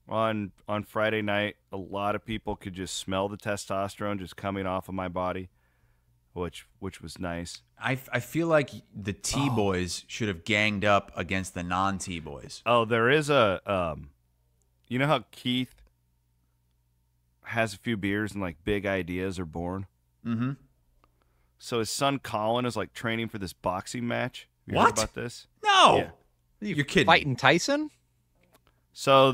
on Friday night. A lot of people could just smell the testosterone just coming off of my body, which was nice. I feel like the T-boys should have ganged up against the non-T-boys. Oh, there is a you know how Keith has a few beers and like big ideas are born? Mm-hmm. So his son Colin is like training for this boxing match. You What? heard about this? No. Yeah. You're kidding. Fighting Tyson? So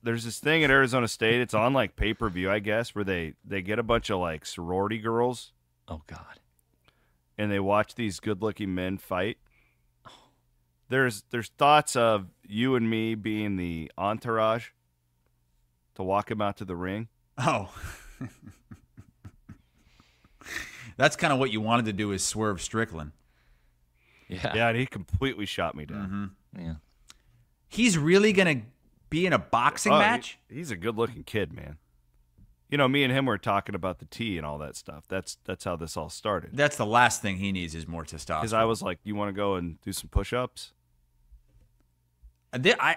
there's this thing at Arizona State. It's on like pay-per-view, I guess, where they get a bunch of like sorority girls. Oh, God. And they watch these good-looking men fight. There's thoughts of you and me being the entourage to walk him out to the ring. Oh. That's kind of what you wanted to do is swerve Strickland. Yeah, and he completely shot me down. Mm-hmm. Yeah. He's really going to be in a boxing match? He's a good-looking kid, man. Me and him were talking about the tea and all that stuff. That's how this all started. That's the last thing he needs is more testosterone. Because I was like, you want to go and do some push-ups? I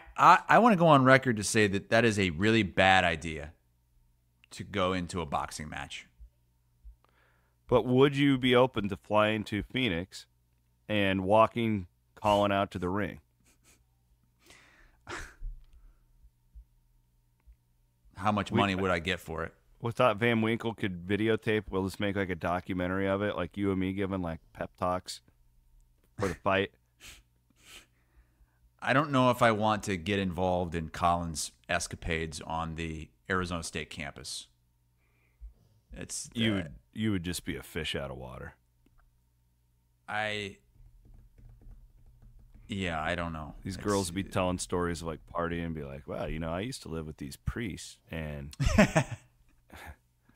want to go on record to say that is a really bad idea to go into a boxing match. But would you be open to flying to Phoenix and walking Colin out to the ring? How much money would I get for it? We thought Van Winkle could videotape. We'll just make like a documentary of it, like you and me giving like pep talks for the fight. I don't know if I want to get involved in Colin's escapades on the Arizona State campus. It's you would just be a fish out of water. I don't know. These girls would be telling stories of like partying and be like, "Wow, I used to live with these priests, and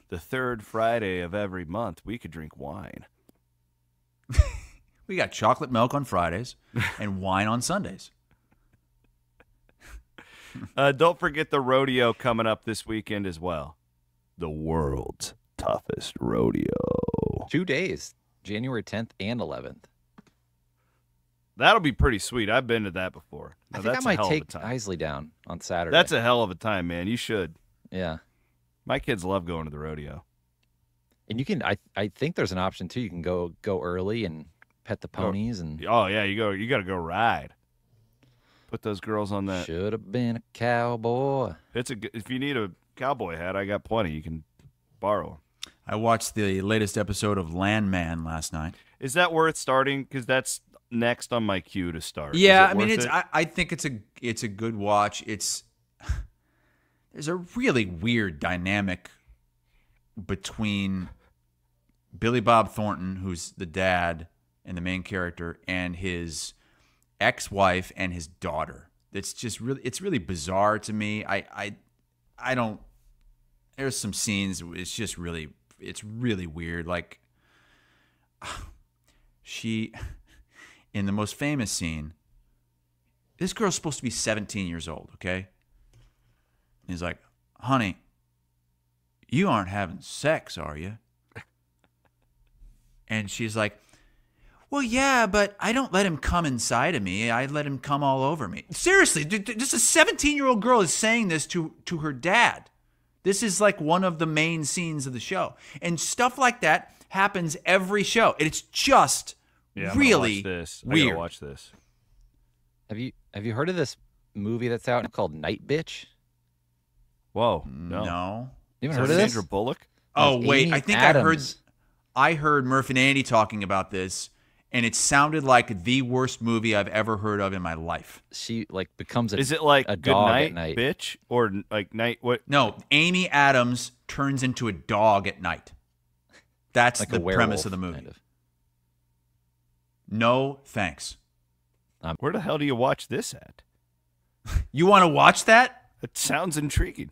the third Friday of every month we could drink wine. We got chocolate milk on Fridays and wine on Sundays." Don't forget the rodeo coming up this weekend as well. The world's toughest rodeo. 2 days, January 10th and 11th. That'll be pretty sweet. I've been to that before. Now, I think I that's might a hell take of a time. Isley down on Saturday. That's a hell of a time, man. You should. Yeah. My kids love going to the rodeo. And you can, I think there's an option too. You can go early and pet the ponies and. Oh yeah, you got to go ride. Put those girls on that. Should have been a cowboy. If you need a cowboy hat, I got plenty. You can borrow them. I watched the latest episode of Landman last night. Is that worth starting? Because that's next on my queue to start. Yeah, I mean, I think it's a good watch. There's a really weird dynamic between Billy Bob Thornton, who's the dad and the main character, and his ex-wife and his daughter. It's really bizarre to me. I don't. There's some scenes. It's really weird. Like she, in the most famous scene, this girl's supposed to be 17 years old. Okay. And he's like, "Honey, you aren't having sex, are you?" And she's like, "Well, yeah, but I don't let him come inside of me. I let him come all over me." Seriously, just a 17-year-old girl is saying this to her dad. This is like one of the main scenes of the show. And stuff like that happens every show. It's just really weird. I gotta watch this. Have you heard of this movie that's out called Night Bitch? Whoa, no. You haven't heard of this? Sandra Bullock? Oh, Amy wait. I think Adams. I heard Murph and Andy talking about this, and it sounded like the worst movie I've ever heard of in my life. She becomes Is it like a Good dog Night, at night. Bitch, or like Night what? No, Amy Adams turns into a dog at night. That's Like the a werewolf, premise of the movie. kind of. No, thanks. Where the hell do you watch this at? You want to watch that? It sounds intriguing.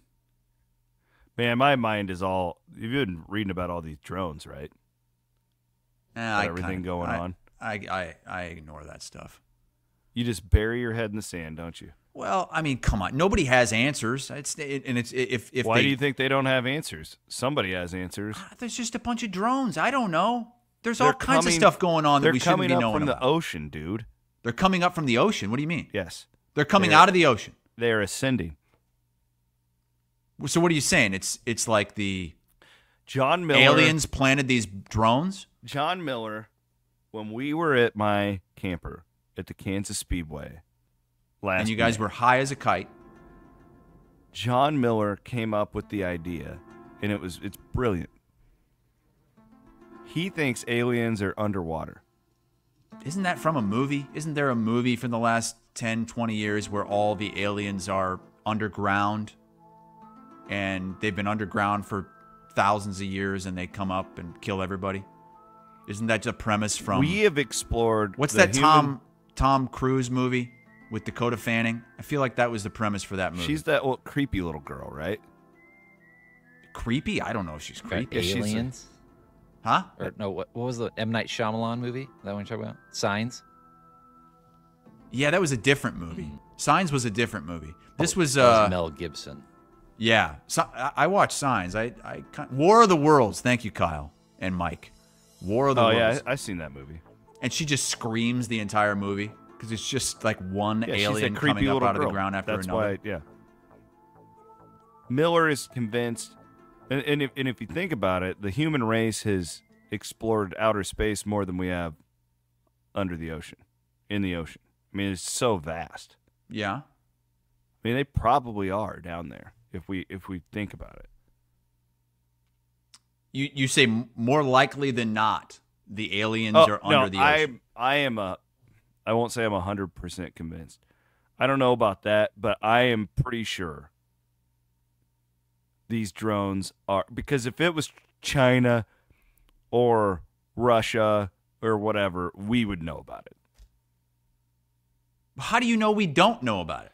Man, my mind is all. You've been reading about all these drones, right? Everything going on. I ignore that stuff. You just bury your head in the sand, don't you? Well, I mean, come on. Nobody has answers. Why do you think they don't have answers? Somebody has answers. There's just a bunch of drones. I don't know. There's all kinds of stuff going on that we shouldn't be knowing They're coming up from about. the ocean, dude. They're coming up from the ocean. What do you mean? Yes. They're coming out of the ocean. They're ascending. So what are you saying? It's like the John Miller. aliens planted these drones? John Miller, when we were at my camper at the Kansas Speedway last And you guys May, were high as a kite. John Miller came up with the idea, and it's brilliant. He thinks aliens are underwater. Isn't that from a movie? Isn't there a movie from the last 10, 20 years where all the aliens are underground and they've been underground for thousands of years and they come up and kill everybody? Isn't that just a premise from... We have explored... What's that Tom Cruise movie with Dakota Fanning? I feel like that was the premise for that movie. She's that creepy little girl, right? Creepy? I don't know if she's creepy. Aliens? Huh? Or no, what was the M. Night Shyamalan movie? Is that what you're talking about? Signs? Yeah, that was a different movie. Signs was a different movie. This was... That was Mel Gibson. Yeah. So, I watched Signs. War of the Worlds. Thank you, Kyle and Mike. War of the Worlds. Oh, yeah, I've seen that movie. And she just screams the entire movie because it's just like one she's alien that creepy coming up little out of the girl. ground after That's another. why, yeah. Miller is convinced, and if you think about it, the human race has explored outer space more than we have under the ocean, in the ocean. I mean, it's so vast. Yeah. I mean, they probably are down there if we think about it. You say more likely than not the aliens are under the ocean. I won't say I'm 100% convinced. I don't know about that, but I am pretty sure these drones are, because if it was China or Russia or whatever, we would know about it. How do you know we don't know about it?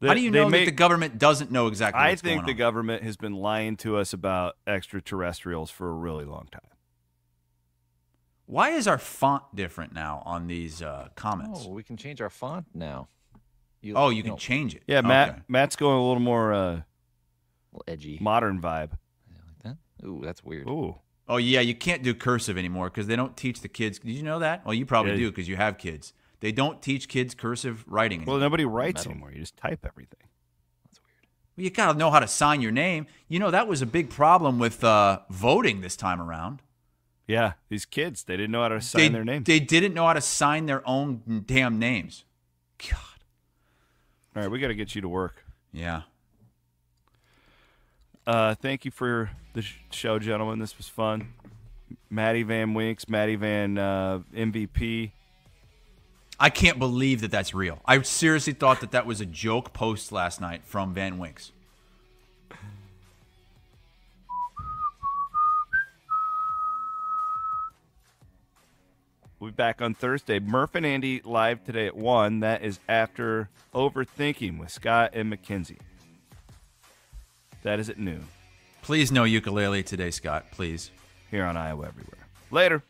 How do you know that the government doesn't know exactly what's going on? I think the government has been lying to us about extraterrestrials for a really long time. Why is our font different now on these comments? Oh, we can change our font now. You can change it. Yeah, Matt's going a little more a little edgy, modern vibe. Like that? Ooh, that's weird. Ooh. Oh, yeah, you can't do cursive anymore because they don't teach the kids. Did you know that? Well, you probably do because you have kids. They don't teach kids cursive writing anymore. Well, nobody writes anymore. You just type everything. That's weird. Well, you got to know how to sign your name. You know, that was a big problem with voting this time around. Yeah, these kids, they didn't know how to sign their names. They didn't know how to sign their own damn names. God. All right, we got to get you to work. Yeah. Thank you for the show, gentlemen. This was fun. Maddie Van Winks, Maddie Van MVP. I can't believe that that's real. I seriously thought that that was a joke post last night from Van Winks. We'll be back on Thursday. Murph and Andy live today at 1. That is after Overthinking with Scott and Mackenzie. That is at noon. Please no ukulele today, Scott. Please. Here on Iowa Everywhere. Later.